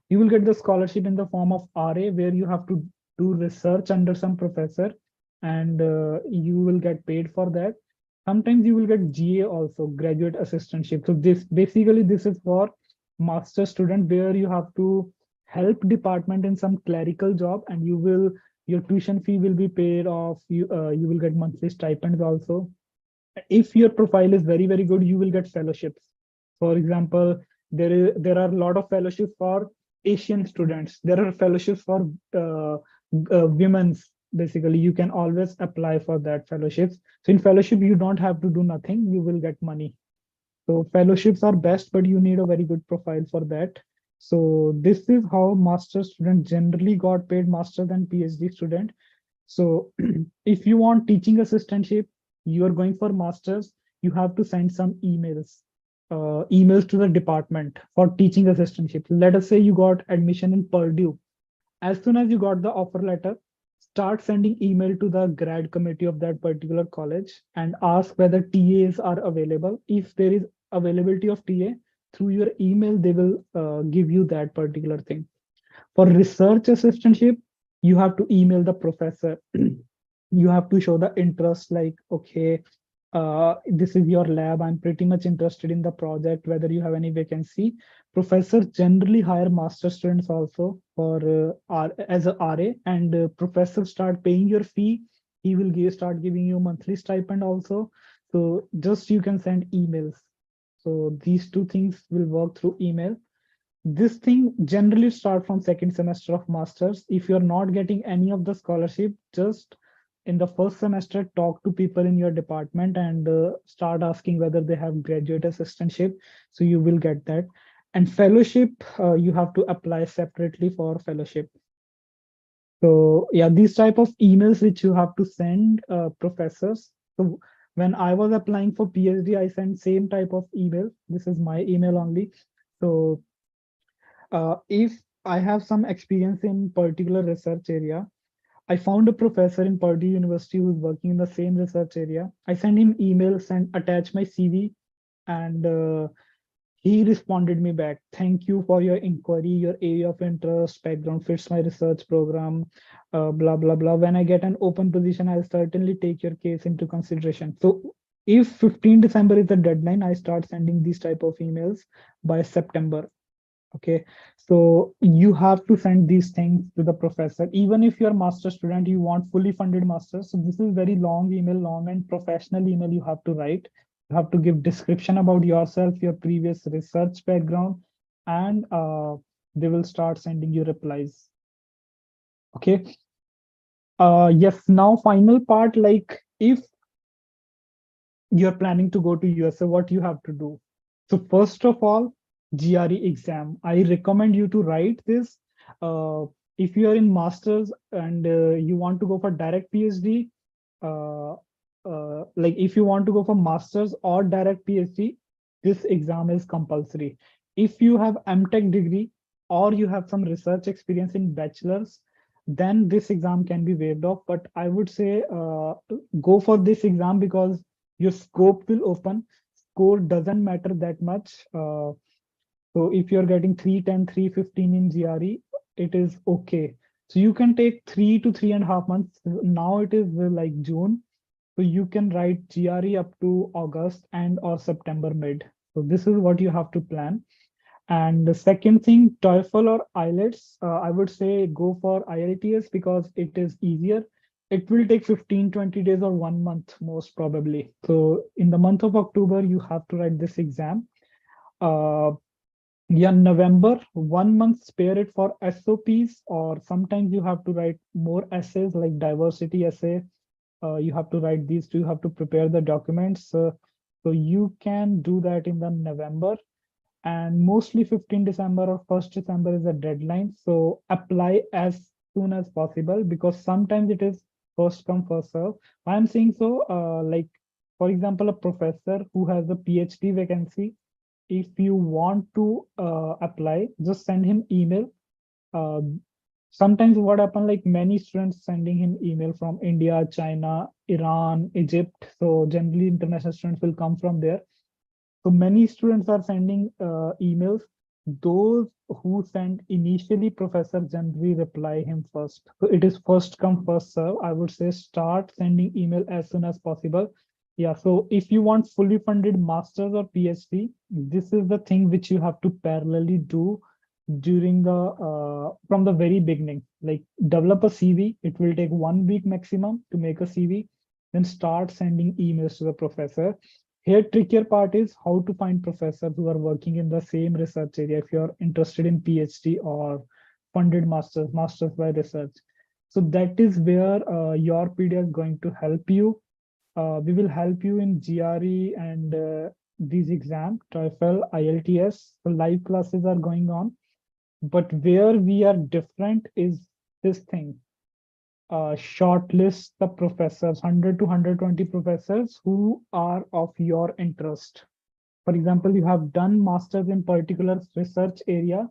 B: You will get the scholarship in the form of RA, where you have to do research under some professor, and you will get paid for that. Sometimes you will get GA also, graduate assistantship. So this is for master student, where you have to help department in some clerical job, and your tuition fee will be paid off. You will get monthly stipends also. If your profile is very, very good, you will get fellowships. For example, there are a lot of fellowships for Asian students. There are fellowships for women's, basically you can always apply for that fellowships. So in fellowship you don't have to do nothing, you will get money. So fellowships are best, but you need a very good profile for that. So this is how master student generally got paid master than PhD student. So if you want teaching assistantship, you are going for masters, you have to send some emails to the department for teaching assistantship. Let us say you got admission in Purdue. As soon as you got the offer letter, start sending email to the grad committee of that particular college and ask whether TAs are available. If there is availability of TA, through your email, they will give you that particular thing. For research assistantship, you have to email the professor. You have to show the interest, like, okay, this is your lab. I'm pretty much interested in the project, whether you have any vacancy. Professors generally hire master students also for as a RA, and professors start paying your fee. He will start giving you monthly stipend also. So just you can send emails. So these two things will work through email. This thing generally start from second semester of masters. If you're not getting any of the scholarship, just in the first semester talk to people in your department and start asking whether they have graduate assistantship, so you will get that. And fellowship, you have to apply separately for fellowship. So yeah, these type of emails which you have to send professors. So when I was applying for PhD, I sent same type of email. This is my email only. So if I have some experience in particular research area, I found a professor in Purdue University who's working in the same research area. I sent him emails and attached my CV, and he responded me back. Thank you for your inquiry. Your area of interest, background fits my research program, blah, blah, blah. When I get an open position, I'll certainly take your case into consideration. So if 15 December is the deadline, I start sending these type of emails by September. Okay, so you have to send these things to the professor. Even if you're a master student, you want fully funded masters. So this is very long email, long and professional email you have to write. You have to give description about yourself, your previous research background, and they will start sending you replies. Okay. Yes, now final part, like if you're planning to go to USA, what you have to do. So first of all, GRE exam. I recommend you to write this. If you are in masters and you want to go for direct PhD, uh, like if you want to go for masters or direct PhD, this exam is compulsory. If you have MTech degree or you have some research experience in bachelor's, then this exam can be waived off. But I would say go for this exam because your scope will open. Score doesn't matter that much. So if you're getting 310, 315 in GRE, it is okay. So you can take 3 to 3.5 months. Now it is like June. So you can write GRE up to August and or September mid. So this is what you have to plan. And the second thing, TOEFL or IELTS, I would say go for IELTS because it is easier. It will take 15, 20 days or 1 month most probably. So in the month of October, you have to write this exam. Yeah, November, 1 month, spare it for SOPs, or sometimes you have to write more essays like diversity essay. You have to write these two, you have to prepare the documents. So you can do that in the November, and mostly 15 December or 1st December is the deadline. So apply as soon as possible because sometimes it is first come, first serve. Why I'm saying so, like, for example, a professor who has a PhD vacancy, if you want to apply, just send him email. Uh, Sometimes what happen, like many students sending him email from India, China, Iran, Egypt. So generally international students will come from there. So many students are sending emails. Those who send initially, professor generally reply him first. So it is first come, first serve. I would say start sending email as soon as possible. Yeah, so if you want fully funded masters or PhD, this is the thing which you have to parallelly do during the from the very beginning. Like develop a CV. It will take 1 week maximum to make a CV. Then start sending emails to the professor. Here, trickier part is how to find professors who are working in the same research area if you're interested in PhD or funded masters by research. So that is where YourPedia is going to help you. We will help you in GRE and these exams, TOEFL, IELTS. So live classes are going on. But where we are different is this thing. Shortlist the professors, 100 to 120 professors who are of your interest. For example, you have done masters in particular research area,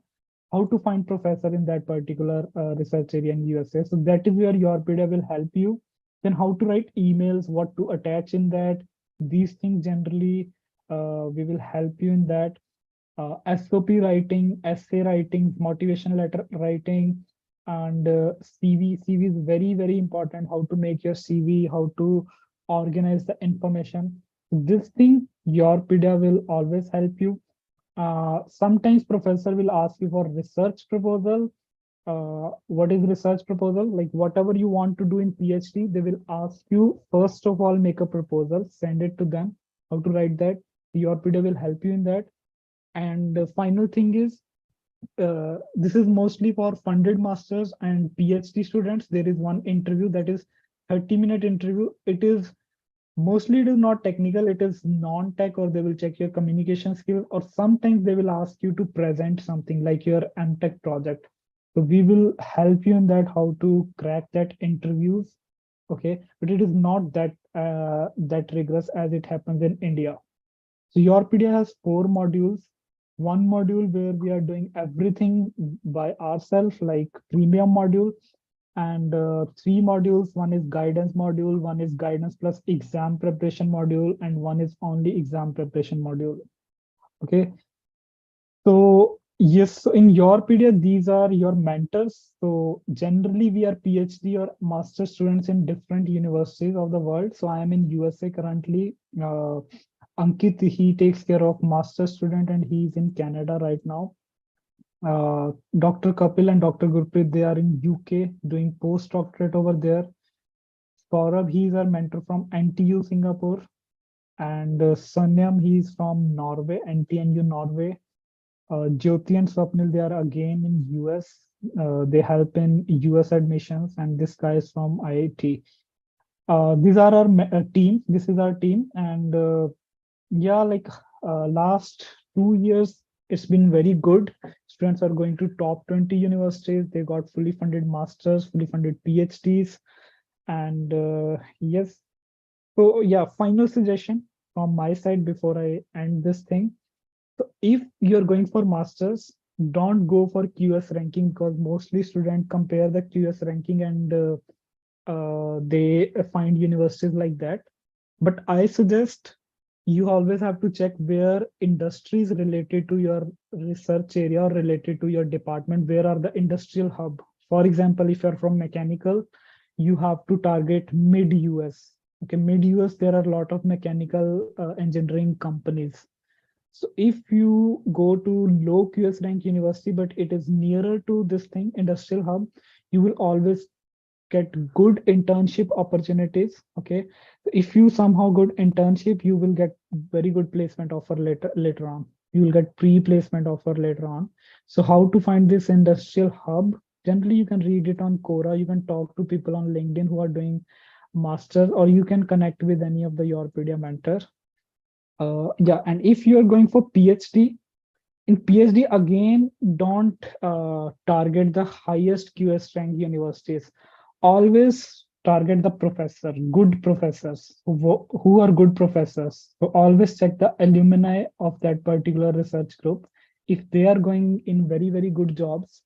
B: how to find professor in that particular research area in USA. So that is where YourPedia will help you. Then how to write emails, what to attach in that. These things generally we will help you in that. SOP writing, essay writing, motivation letter writing, and CV. CV is very, very important. How to make your CV, how to organize the information. This thing, YourPedia will always help you. Sometimes professor will ask you for research proposal. What is research proposal? Like whatever you want to do in PhD, they will ask you first of all make a proposal, send it to them. How to write that? YourPedia will help you in that. And the final thing is, this is mostly for funded masters and PhD students. There is one interview that is 30-minute interview. It is mostly it is not technical, it is non-tech, or they will check your communication skills, or sometimes they will ask you to present something like your MTech project. So we will help you in that, how to crack that interviews. Okay, but it is not that rigorous as it happens in India. So YourPedia has 4 modules. One module where we are doing everything by ourselves, like premium module, and 3 modules. One is guidance module, one is guidance plus exam preparation module, and one is only exam preparation module. Okay. So yes, so in YourPedia, these are your mentors. So generally we are PhD or master students in different universities of the world. So I am in USA currently. Ankit, he takes care of master student and he's in Canada right now. Dr. Kapil and Dr. Gurpreet, they are in UK doing postdoctorate over there. Saurabh, he's our mentor from NTU Singapore. And Sanyam, he's from Norway, NTNU Norway. Jyoti and Swapnil, they are again in US. They help in US admissions, and this guy is from IIT. These are our team. This is our team, and yeah, like last 2 years, it's been very good. Students are going to top 20 universities. They got fully funded masters, fully funded PhDs, and yes. So yeah, final suggestion from my side before I end this thing. So if you're going for masters, don't go for QS ranking, because mostly students compare the QS ranking and they find universities like that. But I suggest you always have to check where industries related to your research area or related to your department, where are the industrial hub. For example, if you're from mechanical, you have to target mid US. Okay, mid US, there are a lot of mechanical engineering companies. So if you go to low QS rank university, but it is nearer to this thing, industrial hub, you will always get good internship opportunities. Okay, if you somehow good internship, you will get very good placement offer later on. You will get pre-placement offer later on. So how to find this industrial hub? Generally, you can read it on Quora. You can talk to people on LinkedIn who are doing masters, or you can connect with any of the YourPedia mentor. Yeah, and if you are going for PhD, in PhD again, don't target the highest QS rank universities. Always target the professor, good professors who are good professors. So always check the alumni of that particular research group. If they are going in very, very good jobs,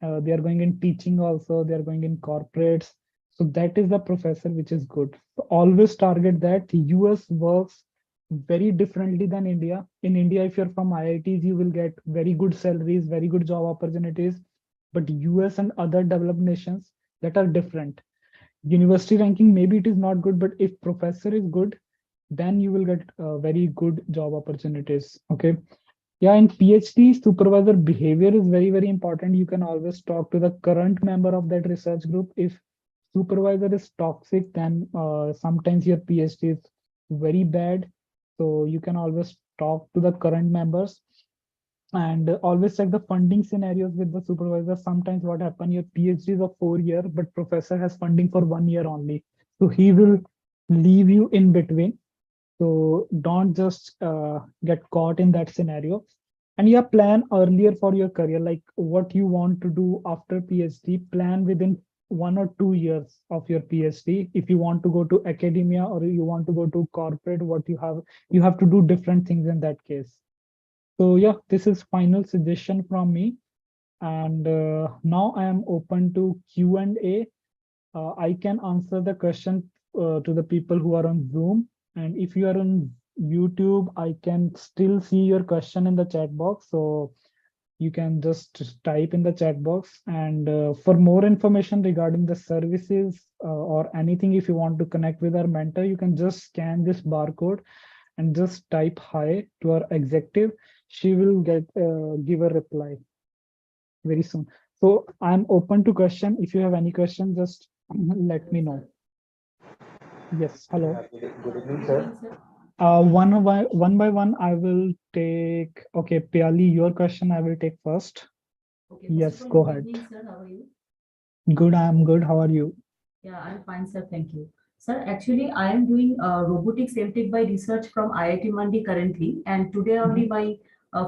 B: they are going in teaching also, they are going in corporates. So that is the professor which is good. So always target that. US works very differently than India. In India, if you're from IITs, you will get very good salaries, very good job opportunities. But US and other developed nations, that are different. University ranking, maybe it is not good, but if professor is good, then you will get very good job opportunities. Okay. Yeah, in PhD, supervisor behavior is very, very important. You can always talk to the current member of that research group. If supervisor is toxic, then sometimes your PhD is very bad. So you can always talk to the current members. And always check the funding scenarios with the supervisor. Sometimes what happen, your PhD is of 4 year, but professor has funding for 1 year only. So he will leave you in between. So don't just get caught in that scenario. And yeah, plan earlier for your career, like what you want to do after PhD. Plan within 1 or 2 years of your PhD. If you want to go to academia or you want to go to corporate, what you have to do different things in that case. So yeah, this is final suggestion from me. And now I am open to Q&A. I can answer the question to the people who are on Zoom. And if you are on YouTube, I can still see your question in the chat box. So you can just type in the chat box. And for more information regarding the services or anything, if you want to connect with our mentor, you can just scan this barcode and just type hi to our executive. She will give a reply very soon. So I'm open to question. If you have any question, just let me know. Yes, hello.
C: Good evening, sir.
B: One by one, I will take. Okay, Piali, your question I will take first.
D: Okay,
B: Yes,
D: first of
B: go
D: all, good
B: ahead.
D: evening, sir. How are you?
B: Good, I'm good. How are you?
D: Yeah, I'm fine, sir. Thank you. Sir, actually, I am doing robotics MTech by research from IIT Mandi currently, and today only my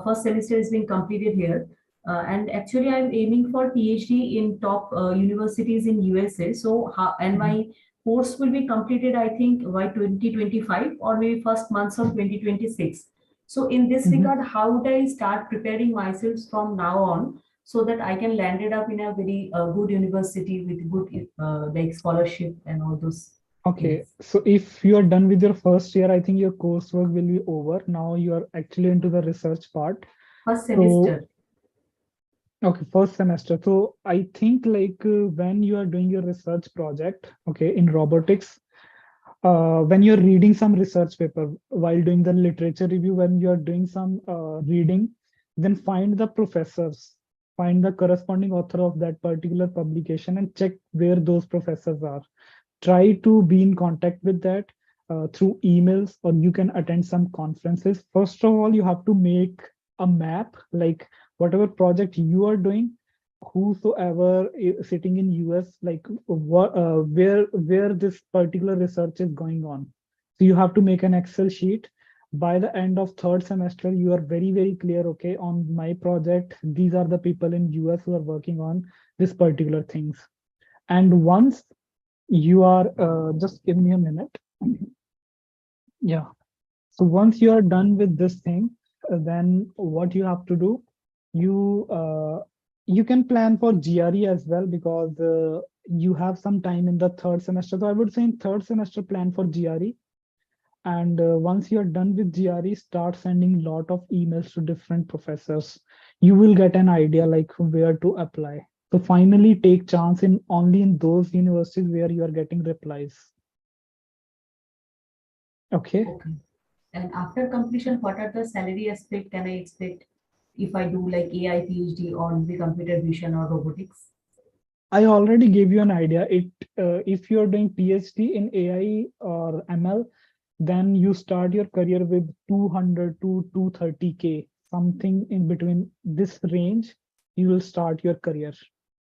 D: first semester is being completed here. And actually, I'm aiming for PhD in top universities in USA. So, and my course will be completed, I think, by 2025 or maybe first months of 2026. So, in this
B: Mhm.
D: regard, how would I start preparing myself from now on, so that I can land it up in a very good university with good like scholarship and all those
B: Okay,
D: things.
B: so if you are done with your first year, I think your coursework will be over. Now you are actually into the research part.
D: First
B: So,
D: semester.
B: okay, first semester. So I think like when you are doing your research project, okay, in robotics, when you're reading some research paper while doing the literature review, when you're doing some reading, then find the professors, find the corresponding author of that particular publication and check where those professors are. Try to be in contact with that through emails, or you can attend some conferences. First of all, you have to make a map, like whatever project you are doing, whosoever is sitting in US, like what where this particular research is going on. So you have to make an Excel sheet. By the end of third semester, you are very clear. Okay, on my project, these are the people in US who are working on this particular things. And once you are just give me a minute. Yeah. So once you are done with this thing, then what you have to do, you you can plan for GRE as well, because you have some time in the third semester. So I would say in third semester plan for GRE. And once you're done with GRE, start sending lot of emails to different professors. You will get an idea like where to apply. So finally take chance in only in those universities where you are getting replies. Okay.
D: Okay. And after completion, what are the salary aspect can I expect if I do like AI PhD on the computer vision or robotics?
B: I already gave you an idea. If you're doing PhD in AI or ML, then you start your career with 200 to 230K, something in between this range. You will start your career.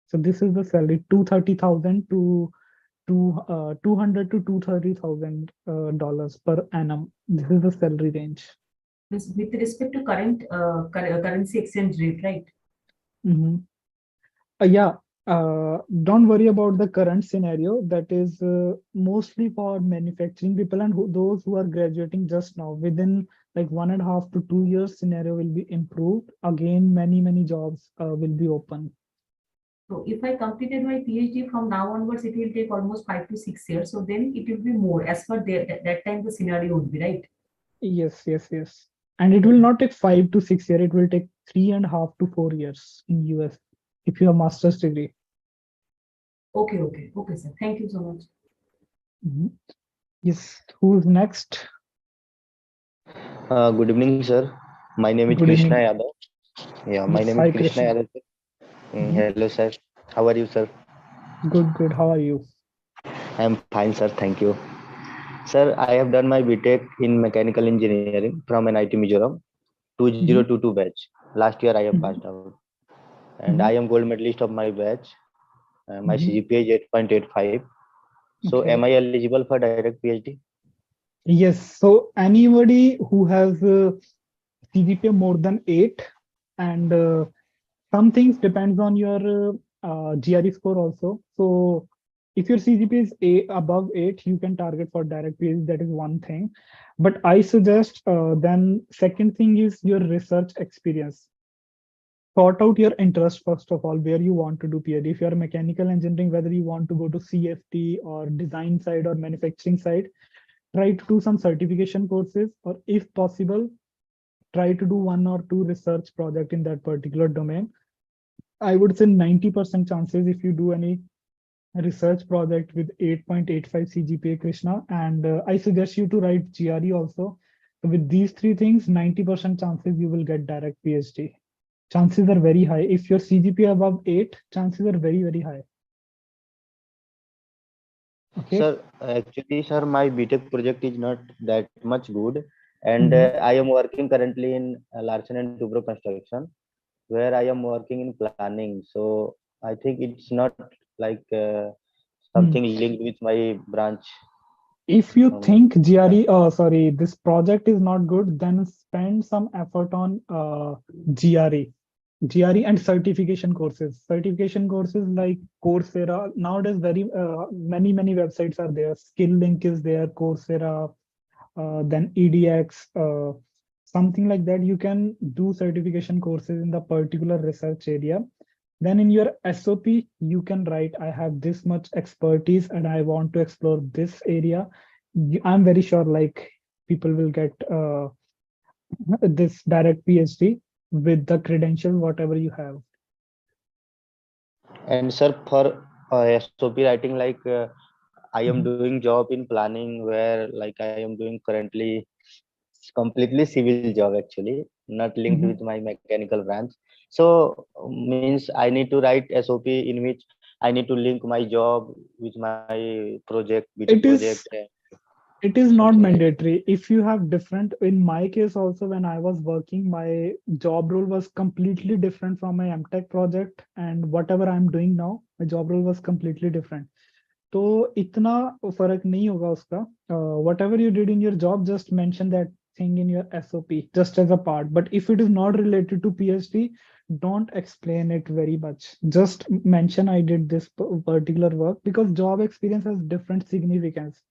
B: So this is the salary, 230,000 to 200 to 230,000 dollars per annum. This is the salary range.
D: With respect to current currency exchange rate, right?
B: Mhm. Yeah, don't worry about the current scenario. That is mostly for manufacturing people and those who are graduating just now. Within like 1.5 to 2 years, scenario will be improved. Again, many jobs will be open.
D: So if I completed my PhD from now onwards, it will take almost 5 to 6 years. So then it will be more as per that time the scenario would be, right?
B: Yes. And it will not take 5 to 6 years. It will take 3.5 to 4 years in US if you have master's degree.
D: Okay, sir. Thank you so much.
B: Mhm. Yes. Who's next?
C: Good evening, sir. My name is
B: Good
C: Krishna
B: evening.
C: Yadav. Yeah, my
B: Yes.
C: name is
B: Hi,
C: Krishna
B: Krishna.
C: Yadav.
B: Mhm.
C: Hello, sir. How are you, sir?
B: Good. How are you?
C: I am fine, sir. Thank you. Sir, I have done my BTech in mechanical engineering from NIT Mizoram. 2022 batch. Last year I have
B: Mhm.
C: passed out, and I am gold medalist of my batch. My
B: Mhm.
C: CGPA is 8.85. So
B: Okay.
C: am I eligible for direct PhD?
B: Yes. So anybody who has CGPA more than 8, and some things depends on your GRE score also. So if your CGPA is above 8, you can target for direct PhD. That is one thing. But I suggest then second thing is your research experience. Sort out your interest first of all, where you want to do PhD. If you're mechanical engineering, whether you want to go to CFT or design side or manufacturing side, try to do some certification courses, or if possible, try to do 1 or 2 research project in that particular domain. I would say 90% chances if you do any research project with 8.85 CGPA, Krishna, and I suggest you to write GRE also. So with these three things, 90% chances you will get direct PhD. Chances are very high. If your CGPA above 8, chances are very, very high. Okay.
C: Sir, actually, sir, my BTech project is not that much good, and
B: Mhm.
C: I am working currently in Larsen and Toubro construction, where I am working in planning. So I think it's not like
B: Hmm.
C: something linked with my branch.
B: If you
C: Um,
B: think GRE, oh sorry, this project is not good, then spend some effort on GRE. GRE and certification courses. Certification courses like Coursera. Nowadays, very many websites are there. Skill Link is there, Coursera, then EDX, something like that. You can do certification courses in the particular research area. Then in your SOP, you can write, I have this much expertise and I want to explore this area. I'm very sure like people will get this direct PhD with the credential, whatever you have.
C: and sir, for SOP writing, like I am
B: Mhm.
C: doing job in planning, where like I am doing currently completely civil job actually, not linked with
B: Mhm.
C: my mechanical branch. So means I need to write SOP in which I need to link my job with my project, BTech
B: It
C: project,
B: is It is not
C: something like that.
B: mandatory. If you have different, in my case also, when I was working, my job role was completely different from my MTech project, and whatever I'm doing now, my job role was completely different. तो इतना फर्क नहीं होगा उसका. Whatever you did in your job, just mention that thing in your SOP just as a part. But if it is not related to PhD, don't explain it very much. Just mention I did this particular work, because job experience has different significance.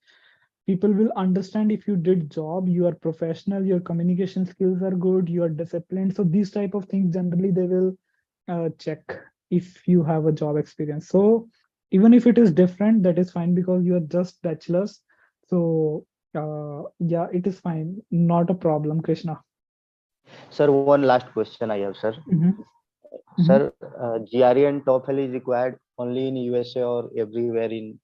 B: People will understand if you did job, you are professional, your communication skills are good, you are disciplined. So these type of things generally they will check if you have a job experience. So even if it is different, that is fine, because you are just bachelors. So yeah, it is fine, not a problem, Krishna.
C: Sir, one last question I have, sir.
B: Mhm, mhm.
C: Sir, GRE and TOEFL is required only in USA or everywhere in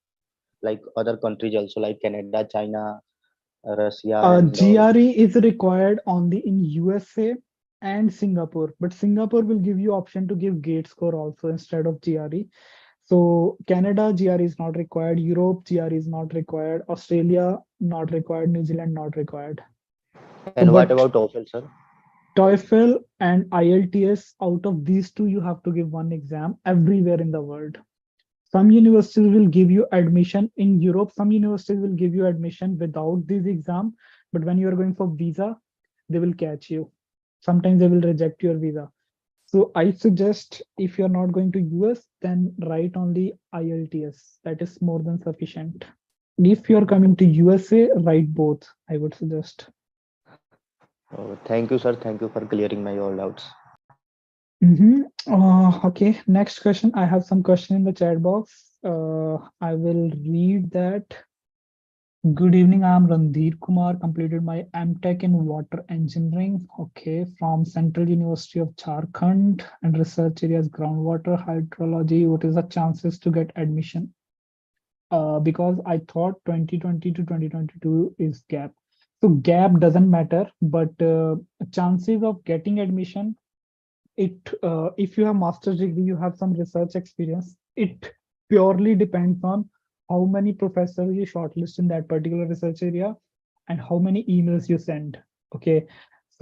C: like other countries also, like Canada, China, Russia, and all.
B: GRE is required only in USA and Singapore, but Singapore will give you option to give gate score also instead of GRE. So Canada GRE is not required, Europe GRE is not required, Australia not required, New Zealand not required. So,
C: And what
B: but
C: about TOEFL, sir?
B: TOEFL and IELTS, out of these two, you have to give one exam everywhere in the world. Some universities will give you admission in Europe. Some universities will give you admission without this exam. But when you are going for visa, they will catch you. Sometimes they will reject your visa. So I suggest if you're not going to US, then write only IELTS. That is more than sufficient. If you're coming to USA, write both, I would suggest.
C: Oh, thank you, sir. Thank you for clearing my all doubts.
B: Okay, next question. I have some question in the chat box. I will read that. Good evening. I am Randhir Kumar. Completed my MTech in water engineering. Okay, from Central University of Jharkhand, and research areas groundwater hydrology. What is the chances to get admission? Because I thought 2020 to 2022 is gap. So gap doesn't matter, but chances of getting admission, it if you have master's degree, you have some research experience, it purely depends on how many professors you shortlist in that particular research area and how many emails you send. Okay,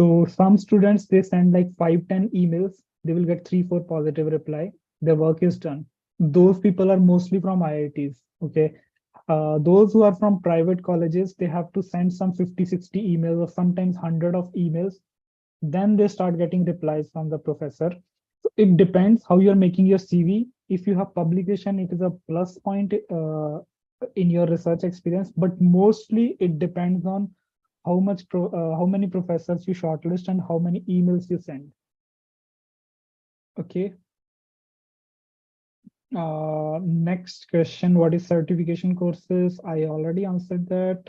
B: So some students, they send like 5, 10 emails, they will get 3, 4 positive reply. Their work is done. Those people are mostly from IITs. Okay. Those who are from private colleges, they have to send some 50, 60 emails or sometimes 100 of emails. Then they start getting replies from the professor. So it depends how you're making your CV. If you have publication, it is a plus point in your research experience, but mostly it depends on how many professors you shortlist and how many emails you send. Okay. Next question, what is certification courses? I already answered that.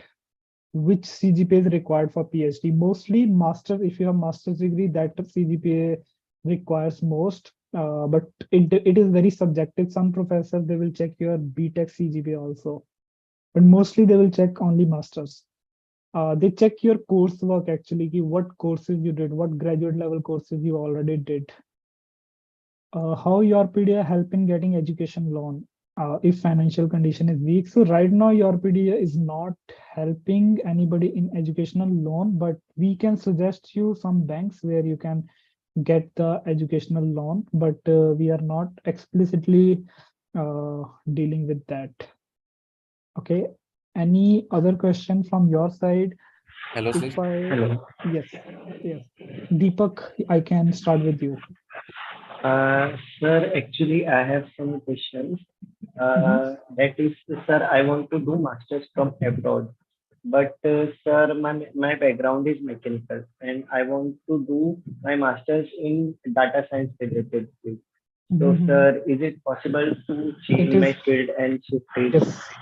B: Which CGPA is required for PhD? Mostly master. If you have master's degree, that CGPA requires most, but it is very subjective. Some professors, they will check your BTech CGPA also, but mostly they will check only masters. They check your coursework actually, what courses you did, what graduate level courses you already did. How YourPedia help in getting education loan if financial condition is weak? So right now YourPedia is not helping anybody in educational loan, but we can suggest you some banks where you can get the educational loan, but we are not explicitly dealing with that. Okay. Any other question from your side?
E: Hello, sir.
C: Hello.
B: Yes, yes. Deepak, I can start with you.
F: Sir, actually, I have some questions.
B: Mhm.
F: That is, sir, I want to do masters from abroad, but sir, my background is mechanical, and I want to do my masters in data science related field. So,
B: Mhm.
F: sir, is it possible to change
B: It
F: my
B: is,
F: field and shift it?
B: yes,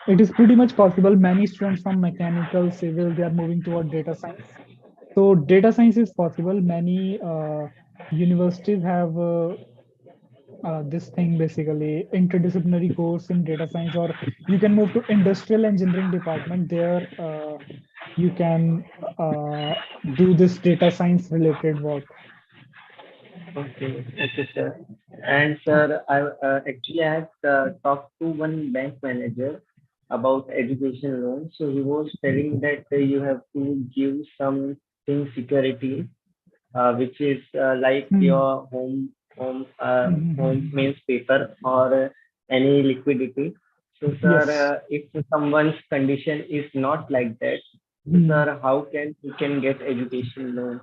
B: it is pretty much possible. Many students from mechanical, civil, they are moving toward data science. So data science is possible. Many universities have this thing, basically interdisciplinary course in data science, or you can move to industrial engineering department. There you can do this data science related work.
F: Okay, sir. And sir, I have talked to one bank manager about education loan. So he was telling that you have to give something security, which is like
B: Hmm.
F: your home
B: Mhm.
F: means paper or any liquidity. So sir,
B: Yes.
F: if someone's condition is not like that, so
B: Hmm.
F: sir, how can he can get education loan?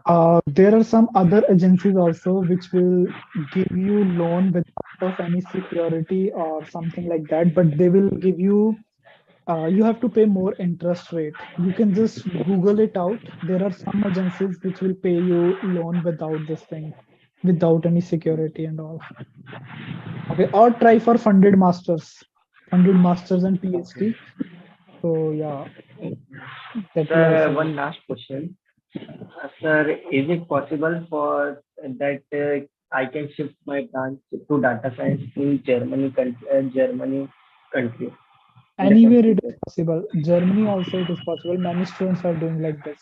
B: There are some other agencies also which will give you loan without of any security or something like that, but they will give you, you have to pay more interest rate. You can just Google it out. There are some agencies which will pay you loan without this thing, without any security and all. Okay, or try for funded masters and PhD. So yeah, that will
F: Sir,
B: also work.
F: one last question. Sir, is it possible for that I can shift my branch to data science in Germany country, in the
B: Anywhere
F: country,
B: it is
F: sir?
B: possible. Germany also it is possible. Many students are doing like this.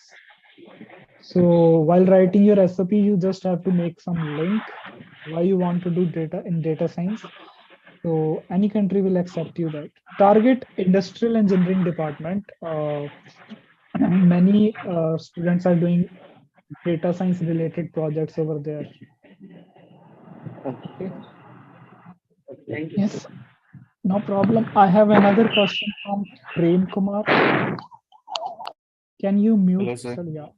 B: So while writing your SOP, you just have to make some link why you want to do data in data science. So any country will accept you that. Target industrial engineering department. Many students are doing data science related projects over there.
F: Okay.
B: Okay.
F: Thank you, sir.
B: Yes, no problem. I have another question from Prem Kumar. Can you mute?
E: Hello, sir.
B: So yeah.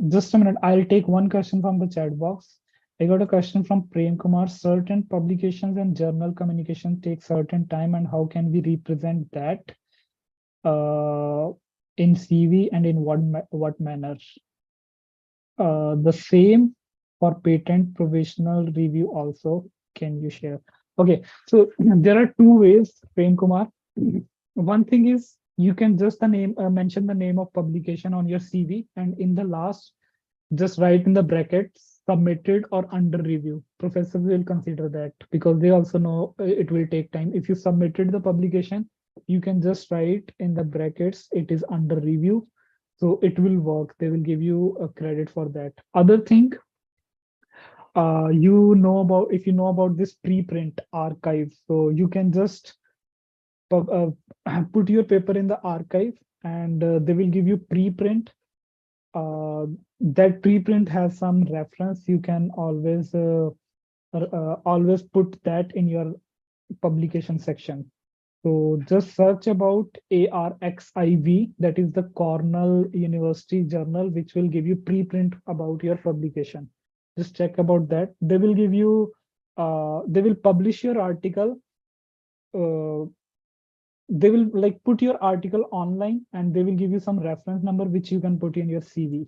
B: Just a minute. I'll take one question from the chat box. I got a question from Prem Kumar. Certain publications and journal communication take certain time, and how can we represent that uh, in CV and in what manner? The same for patent provisional review also. Can you share? Okay, so there are two ways, Prem Kumar. One thing is you can just mention the name of publication on your CV, and in the last, just write in the brackets submitted or under review. Professors will consider that because they also know it will take time. If you submitted the publication, you can just write in the brackets it is under review, so it will work. They will give you a credit for that. Other thing, you know about, if you know about this preprint archive, so you can just put your paper in the archive, and they will give you preprint that preprint has some reference. You can always put that in your publication section. So just search about ARXIV, that is the Cornell University Journal, which will give you preprint about your publication. Just check about that. They will give you, they will publish your article. They will like put your article online and they will give you some reference number which you can put in your CV.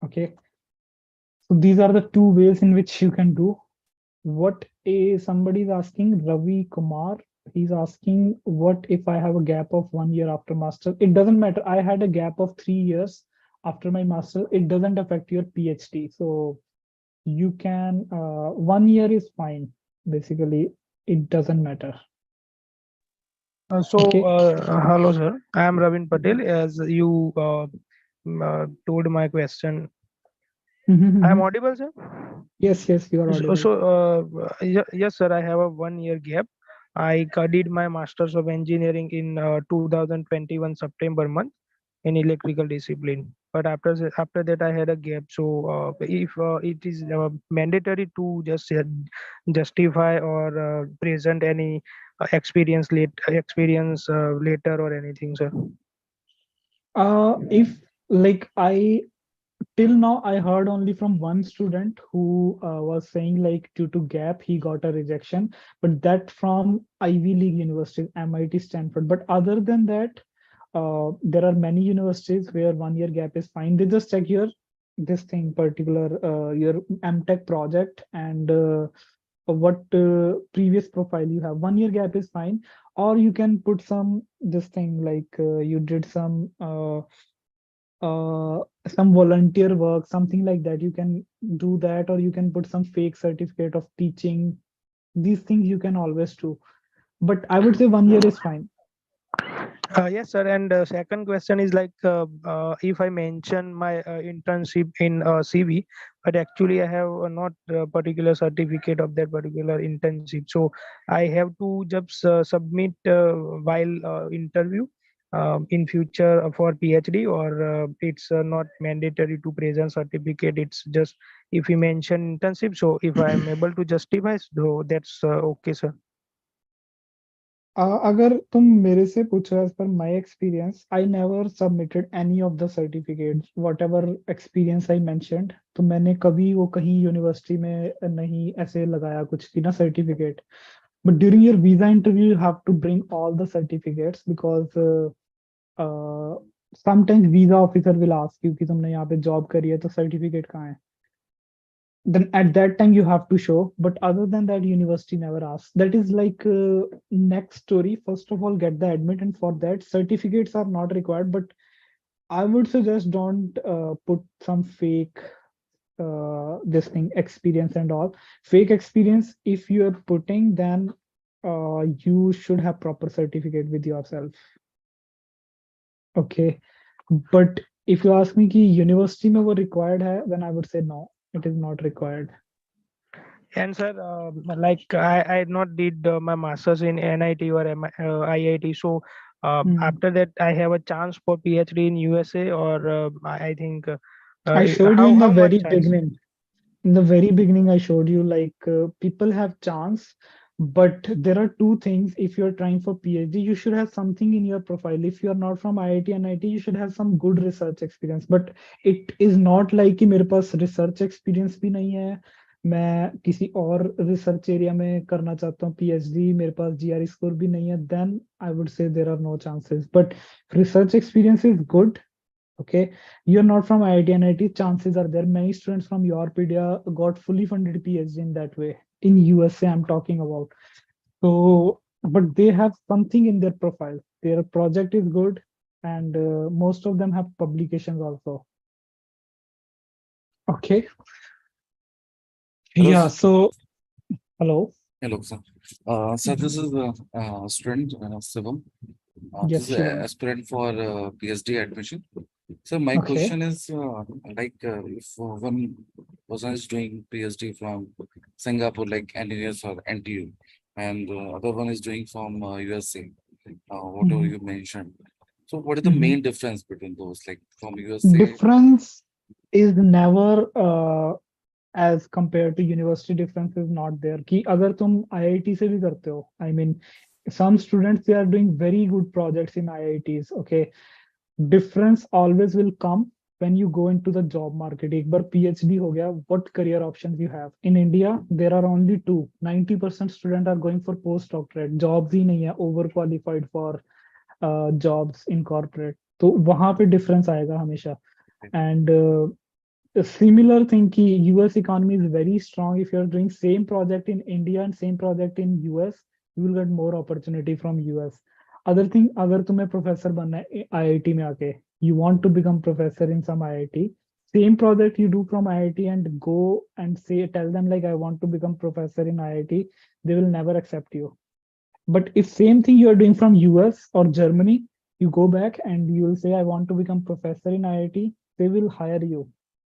B: Okay. So these are the two ways in which you can do. What is somebody is asking, Ravi Kumar, he's asking, what if I have a gap of 1 year after master? It doesn't matter. I had a gap of 3 years after my master. It doesn't affect your PhD. So you can, 1 year is fine. Basically, it doesn't matter. Okay.
E: Hello, sir. I am Ravin Patel. As you told my question, I am audible, sir.
B: Yes, you are audible.
E: Yes, sir. I have a 1 year gap. I did my Masters of Engineering in 2021 September month in electrical discipline. But after that, I had a gap. So, if it is mandatory to just justify or present any experience later or anything, sir.
B: If like till now I heard only from one student who was saying like due to gap he got a rejection, but that from Ivy League universities, MIT, Stanford. But other than that, there are many universities where 1 year gap is fine. They just check your this thing particular your MTech project and what previous profile you have. 1 year gap is fine, or you can put some this thing like you did some volunteer work, something like that. You can do that, or you can put some fake certificate of teaching. These things you can always do, but I would say 1 year is fine.
E: Yes, sir. And second question is like if I mention my internship in CV, but actually I have not a particular certificate of that particular internship. So I have to just submit while interview in future for PhD, or it's not mandatory to present certificate. It's just if you mention internship. So if I am able to justify, so that's okay, sir.
B: अगर तुम मेरे से पूछो as per my experience, I never submitted any of the certificates, whatever experience I mentioned. तो मैंने कभी वो कहीं यूनिवर्सिटी में नहीं ऐसे लगाया कुछ भी ना certificate. But during your visa interview, you have to bring all the certificates because sometimes visa officer will ask you कि तुमने यहाँ पे job करी है तो certificate कहाँ है? Then at that time you have to show, but other than that university never asks. That is like next story. First of all, get the admit, and for that certificates are not required, but I would suggest don't put some fake this thing experience and all. Fake experience, if you are putting, then you should have proper certificate with yourself. Okay, but if you ask me कि university में वो required है, then I would say no, it is not required.
E: And sir, like I not did my masters in NIT or IIT. So after that, I have a chance for PhD in USA, or I think
B: I showed you in the
E: how
B: very
E: much chance?
B: beginning. In the very beginning, I showed you like people have chance, but there are two things. If you're trying for PhD, you should have something in your profile. If you're not from IIT and IT, you should have some good research experience. But it is not like कि मेरे पास research experience भी नहीं है. मैं किसी और research area में करना चाहता हूँ PhD. मेरे पास GRE score भी नहीं है. Then I would say there are no chances. But research experience is good. Okay, you're not from IIT and IT, chances are there. Many students from YourPedia got fully funded PhD in that way. In USA, I'm talking about. So, but they have something in their profile. Their project is good, and most of them have publications also. Okay.
G: Hello,
B: Yeah.
G: sir.
B: So, hello.
G: Hello, sir. Sir, this is student Shivam.
B: Yes,
G: This is
B: Shivam.
G: aspirant for PhD admission. So my
B: Okay.
G: question is, if one person is doing PhD from Singapore, like engineers or NTU, and other one is doing from USA, whatever
B: Mhm.
G: you mentioned. So what is the
B: Mhm.
G: main difference between those? Like from USA,
B: Difference is never as compared to university, difference is not there कि अगर तुम IIT से भी करते हो, I mean some students they are doing very good projects in IITs. Okay, difference always will come when you go into the job market. एक बार PhD हो गया, what career options you have in India? There are only two. 90% students are going for postdoctorate. Jobs ही नहीं है, overqualified for jobs in corporate. तो वहां पे difference आएगा हमेशा. And a similar thing कि US economy is very strong. If you're doing same project in India and same project in US, you will get more opportunity from US. Other thing, अगर तुम्हें professor बनना है IIT में आके, you want to become professor in some IIT, same project you do from IIT and go and tell them like I want to become professor in IIT, they will never accept you. But if same thing you are doing from US or Germany, you go back and you will say I want to become professor in IIT, they will hire you.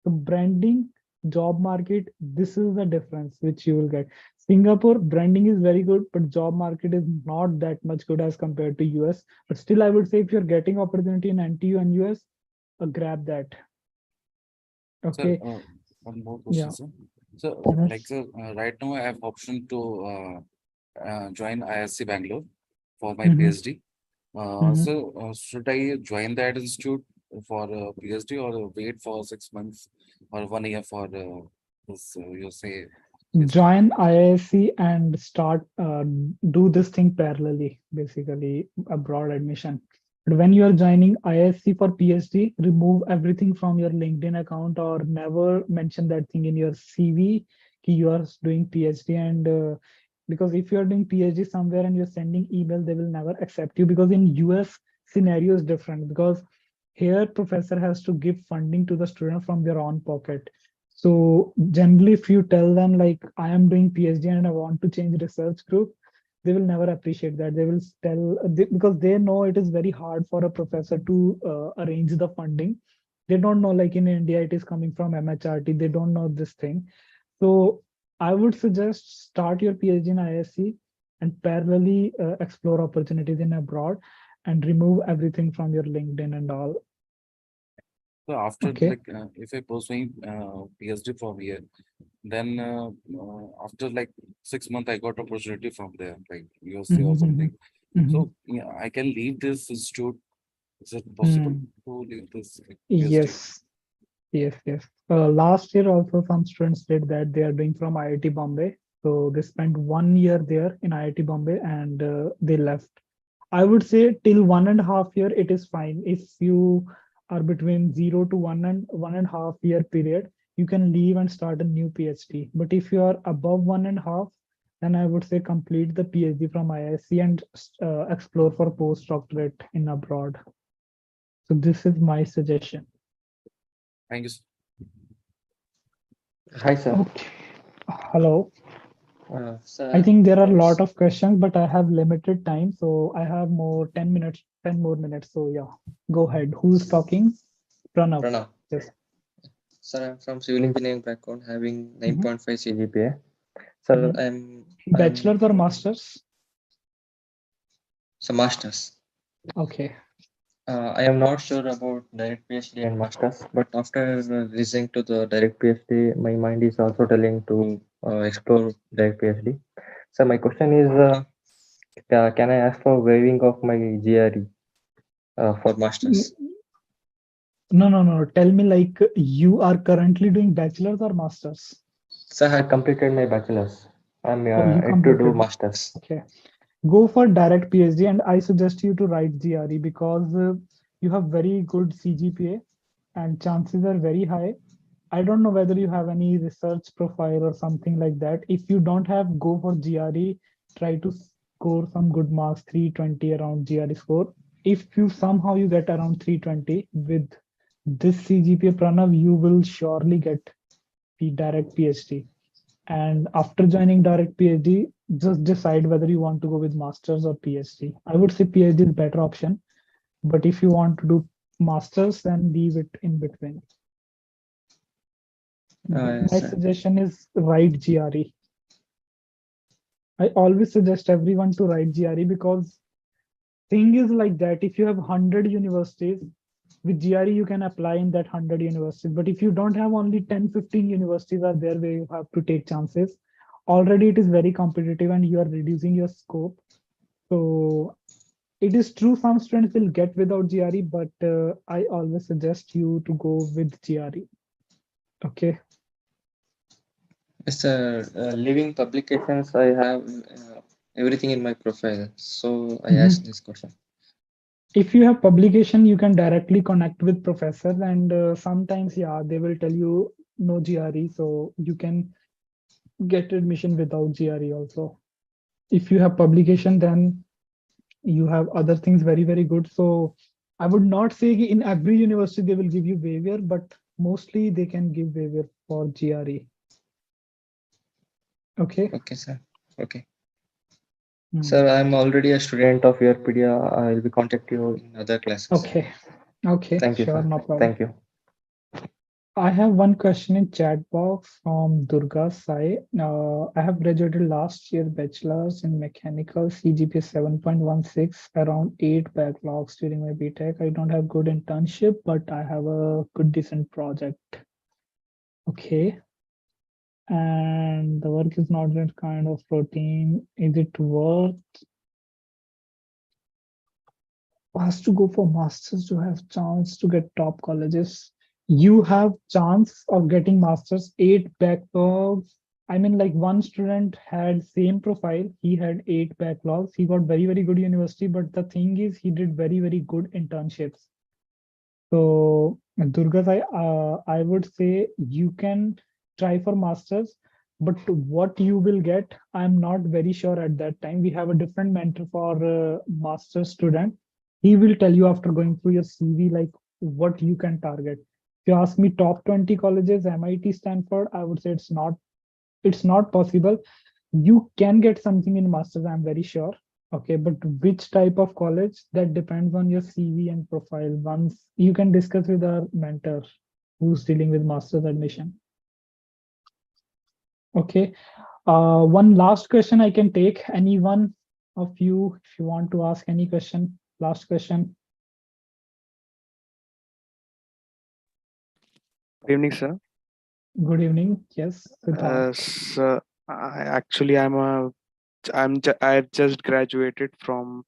B: So branding, job market, this is the difference which you will get. Singapore branding is very good, but job market is not that much good as compared to US. But still, I would say if you're getting opportunity in NTU and US, grab that.
G: sir,
B: Okay.
G: one more question,
B: Yeah.
G: sir. So,
B: Mhm.
G: like, sir, right now I have option to join ISC Bangalore for my
B: Mhm.
G: PhD.
B: Mhm.
G: So, should I join that institute for PhD or wait for 6 months or 1 year for this, you say, PhD?
B: Join IISc and start do this thing parallelly, basically abroad admission. But when you are joining IISc for PhD, remove everything from your LinkedIn account or never mention that thing in your CV कि you are doing PhD. And because if you are doing PhD somewhere and you're sending email, they will never accept you, because in US scenario is different, because here professor has to give funding to the student from their own pocket. So generally, if you tell them like I am doing PhD and I want to change research group, they will never appreciate that. They will because they know it is very hard for a professor to arrange the funding. They don't know, like in India, it is coming from MHRT. They don't know this thing. So I would suggest start your PhD in ISC and parallelly explore opportunities in abroad and remove everything from your LinkedIn and all.
G: So after
B: Okay.
G: like if I pursuing PhD from here, then after like 6 months I got opportunity from there, like USA or something. So yeah, I can leave this institute. Is it possible to leave this like, PhD?
B: Yes. Yes. Last year also some students did that. They are doing from IIT Bombay. So they spent 1 year there in IIT Bombay and they left. I would say till 1.5 year, it is fine. If you are between 0 to 1.5 year period, you can leave and start a new PhD. But if you are above 1.5, then I would say complete the PhD from IISc and explore for postdoctorate in abroad. So this is my suggestion.
G: Thank you, sir.
H: Hi, sir.
B: Okay. Hello.
H: Sir,
B: I think there are a lot of questions, but I have limited time, so I have 10 more minutes. So yeah, go ahead. Who's talking? Pranav.
H: Pranav.
B: Yes.
H: Sir, I'm from civil engineering background, having 9.5 CGPA. Sir, I'm
B: Bachelor's or master's?
H: So masters.
B: Okay.
H: I am not sure about direct PhD and masters, but after listening to the direct PhD, my mind is also telling to explore direct PhD. So my question is, can I ask for waiving of my GRE for masters?
B: No. Tell me, like, you are currently doing bachelor's or master's?
H: So I had completed my bachelor's. I'm
B: Oh, you
H: yet to do
B: completed.
H: masters.
B: Okay. Go for direct PhD, and I suggest you to write GRE because you have very good CGPA and chances are very high. I don't know whether you have any research profile or something like that. If you don't have, go for GRE. Try to score some good marks, 320 around GRE score. If you somehow you get around 320 with this CGPA, Pranav, you will surely get the direct PhD. And after joining direct PhD, just decide whether you want to go with masters or PhD. I would say PhD is better option, but if you want to do masters, then leave it in between. My
H: Yes,
B: suggestion is write GRE. I always suggest everyone to write GRE because thing is like that, if you have 100 universities, with GRE, you can apply in that 100 universities. But if you don't have only 10, 15 universities are there where you have to take chances, already it is very competitive and you are reducing your scope. So it is true some students will get without GRE, but I always suggest you to go with GRE. Okay.
H: Yes, sir. Leaving publications, I have everything in my profile. So I asked this question.
B: If you have publication, you can directly connect with professors, and sometimes, yeah, they will tell you no GRE, so you can get admission without GRE also. If you have publication, then you have other things very, very good. So I would not say in every university they will give you waiver, but mostly they can give waiver for GRE. Okay.
H: Okay, sir. Okay. Sir, I'm already a student of YourPedia. I will be contacting you in other classes.
B: Okay. Okay.
H: Thank you,
B: Sure,
H: sir.
B: no problem.
H: Thank you.
B: I have one question in chat box from Durga Sai. I have graduated last year bachelor's in mechanical, CGPA 7.16, around 8 backlogs during my BTech. I don't have good internship, but I have a good decent project. Okay. And the work is not that kind of routine. Is it worth us to go for masters to have chance to get top colleges? You have chance of getting masters, 8 backlogs. I mean, like one student had same profile, he had 8 backlogs, he got very, very good university, but the thing is he did very, very good internships. So Durga, I would say you can try for masters, but what you will get, I'm not very sure at that time. We have a different mentor for master student. He will tell you after going through your CV, like what you can target. If you ask me top 20 colleges, MIT, Stanford, I would say it's not possible. You can get something in masters, I'm very sure. Okay, but which type of college, that depends on your CV and profile. Once you can discuss with our mentor who's dealing with master's admission. Okay, one last question I can take. Anyone of you, if you want to ask any question, last question.
I: Good evening, sir.
B: Good evening. Yes.
I: So I've just graduated from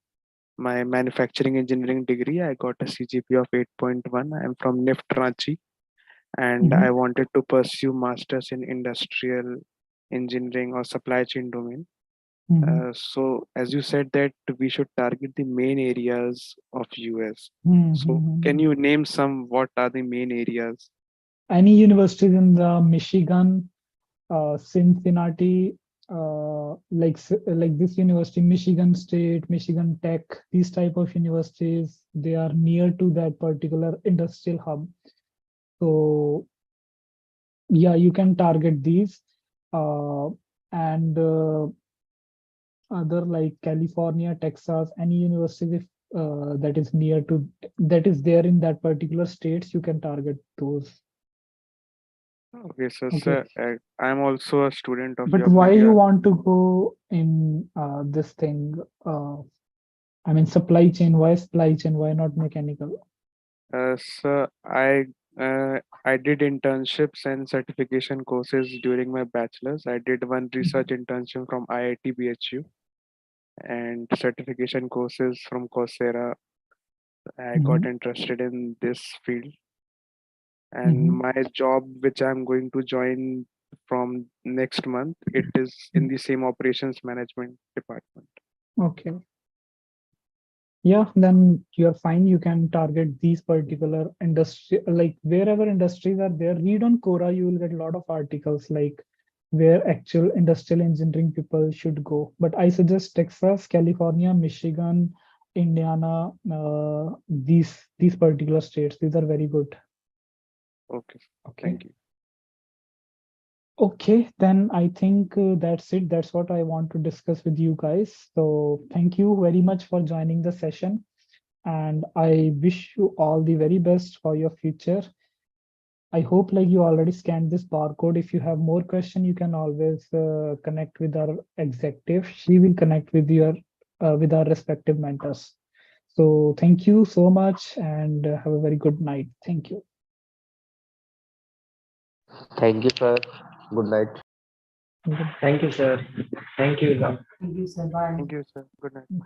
I: my manufacturing engineering degree. I got a CGPA of 8.1. I'm from NIFT Ranchi, and I wanted to pursue masters in industrial engineering or supply chain domain. So as you said that we should target the main areas of US. So can you name what are the main areas?
B: Any universities in the Michigan, Cincinnati, like this university, Michigan State, Michigan Tech, these type of universities, they are near to that particular industrial hub. So yeah, you can target these, and other like California, Texas, any university that is near to, that is there in that particular states, you can target those.
I: Okay, so sir, I'm also a student of
B: But why you want to go in this thing? I mean, supply chain. Why supply chain? Why not mechanical?
I: So I did internships and certification courses during my bachelor's. I did one research internship from IIT BHU and certification courses from Coursera. I got interested in this field, and my job, which I'm going to join from next month, it is in the same operations management department.
B: Okay. Yeah, then you're fine. You can target these particular industry, like wherever industries are there. Read on Quora, you will get a lot of articles like where actual industrial engineering people should go. But I suggest Texas, California, Michigan, Indiana, these particular states. These are very good.
I: Okay. Thank you.
B: Okay, then I think that's it. That's what I want to discuss with you guys. So thank you very much for joining the session. And I wish you all the very best for your future. I hope like you already scanned this barcode. If you have more question, you can always connect with our executive. She will connect with your with our respective mentors. So thank you so much and have a very good night. Thank you.
C: Thank you, sir. Good night.
F: Thank you, sir. Thank you.
D: Thank you, sir. Bye.
I: Thank you, sir. Good night.